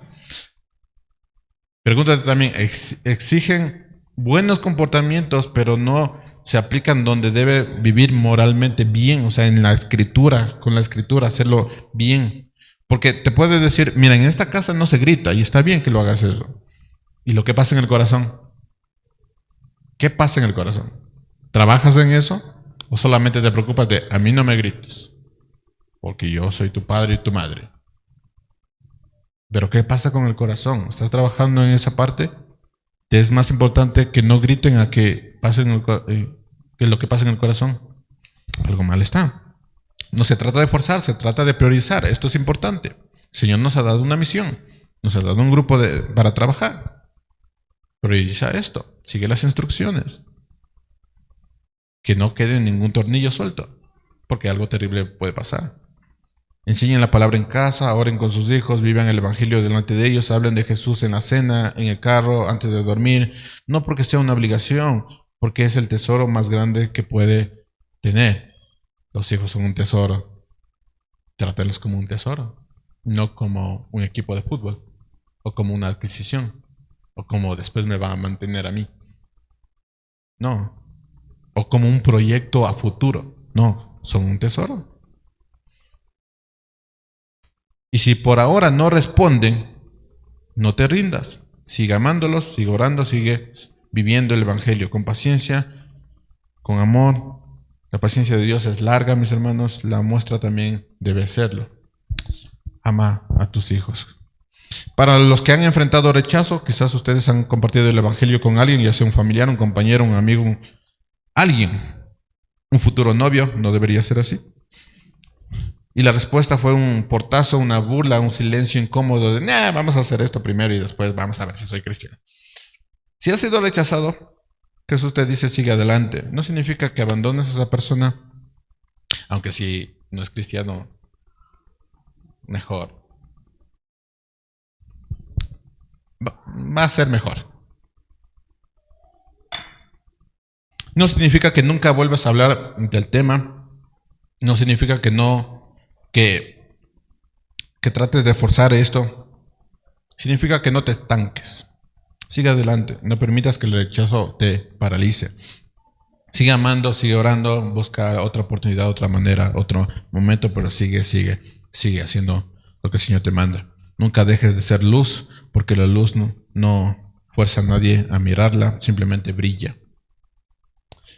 Pregúntate también, ¿exigen buenos comportamientos, pero no se aplican donde debe vivir moralmente bien? O sea, en la escritura, con la escritura, hacerlo bien. Porque te puede decir, mira, en esta casa no se grita, y está bien que lo hagas eso. ¿Y lo que pasa en el corazón? ¿Qué pasa en el corazón? ¿Trabajas en eso? ¿O solamente te preocupas de, a mí no me grites, porque yo soy tu padre y tu madre? Pero ¿qué pasa con el corazón? ¿Estás trabajando en esa parte? ¿Te es más importante que no griten a que lo que pasa en el corazón? Algo mal está. No se trata de forzar, se trata de priorizar. Esto es importante. El Señor nos ha dado una misión, nos ha dado un grupo para trabajar. Prioriza esto, sigue las instrucciones. Que no quede ningún tornillo suelto, porque algo terrible puede pasar. Enseñen la palabra en casa, oren con sus hijos, vivan el Evangelio delante de ellos, hablen de Jesús en la cena, en el carro, antes de dormir, no porque sea una obligación, porque es el tesoro más grande que puede tener. Los hijos son un tesoro. Trátalos como un tesoro, no como un equipo de fútbol, o como una adquisición, o como después me va a mantener a mí. No. O como un proyecto a futuro. No, son un tesoro. Y si por ahora no responden, no te rindas. Sigue amándolos, sigue orando, sigue viviendo el Evangelio con paciencia, con amor. La paciencia de Dios es larga, mis hermanos. La muestra también debe serlo. Ama a tus hijos. Para los que han enfrentado rechazo, quizás ustedes han compartido el Evangelio con alguien, ya sea un familiar, un compañero, un amigo, alguien. Un futuro novio, no debería ser así. Y la respuesta fue un portazo, una burla, un silencio incómodo de, vamos a hacer esto primero y después vamos a ver si soy cristiano. Si has sido rechazado, Jesús te dice sigue adelante. No significa que abandones a esa persona, aunque si no es cristiano, mejor. Va a ser mejor. No significa que nunca vuelvas a hablar del tema. No significa que no, que trates de forzar esto. Significa que no te estanques. Sigue adelante. No permitas que el rechazo te paralice. Sigue amando, sigue orando, busca otra oportunidad, otra manera, otro momento, pero sigue haciendo lo que el Señor te manda. Nunca dejes de ser luz, porque la luz no fuerza a nadie a mirarla, simplemente brilla.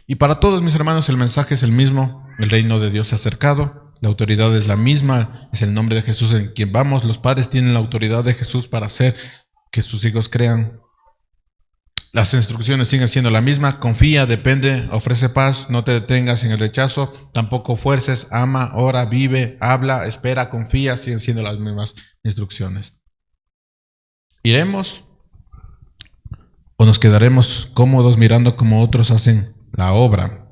Y para todos mis hermanos el mensaje es el mismo, el reino de Dios se ha acercado, la autoridad es la misma, es el nombre de Jesús en quien vamos, los padres tienen la autoridad de Jesús para hacer que sus hijos crean. Las instrucciones siguen siendo la misma, confía, depende, ofrece paz, no te detengas en el rechazo, tampoco fuerces, ama, ora, vive, habla, espera, confía, siguen siendo las mismas instrucciones. ¿Iremos o nos quedaremos cómodos mirando cómo otros hacen la obra?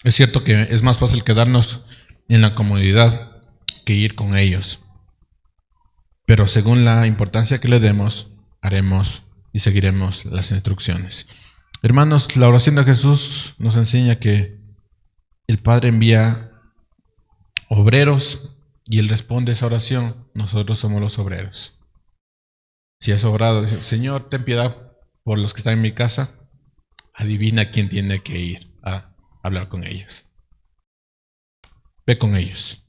Es cierto que es más fácil quedarnos en la comodidad que ir con ellos. Pero según la importancia que le demos, haremos y seguiremos las instrucciones. Hermanos, la oración de Jesús nos enseña que el Padre envía obreros y Él responde a esa oración. Nosotros somos los obreros. Si has obrado, dice, Señor, ten piedad por los que están en mi casa, adivina quién tiene que ir a hablar con ellos. Ve con ellos.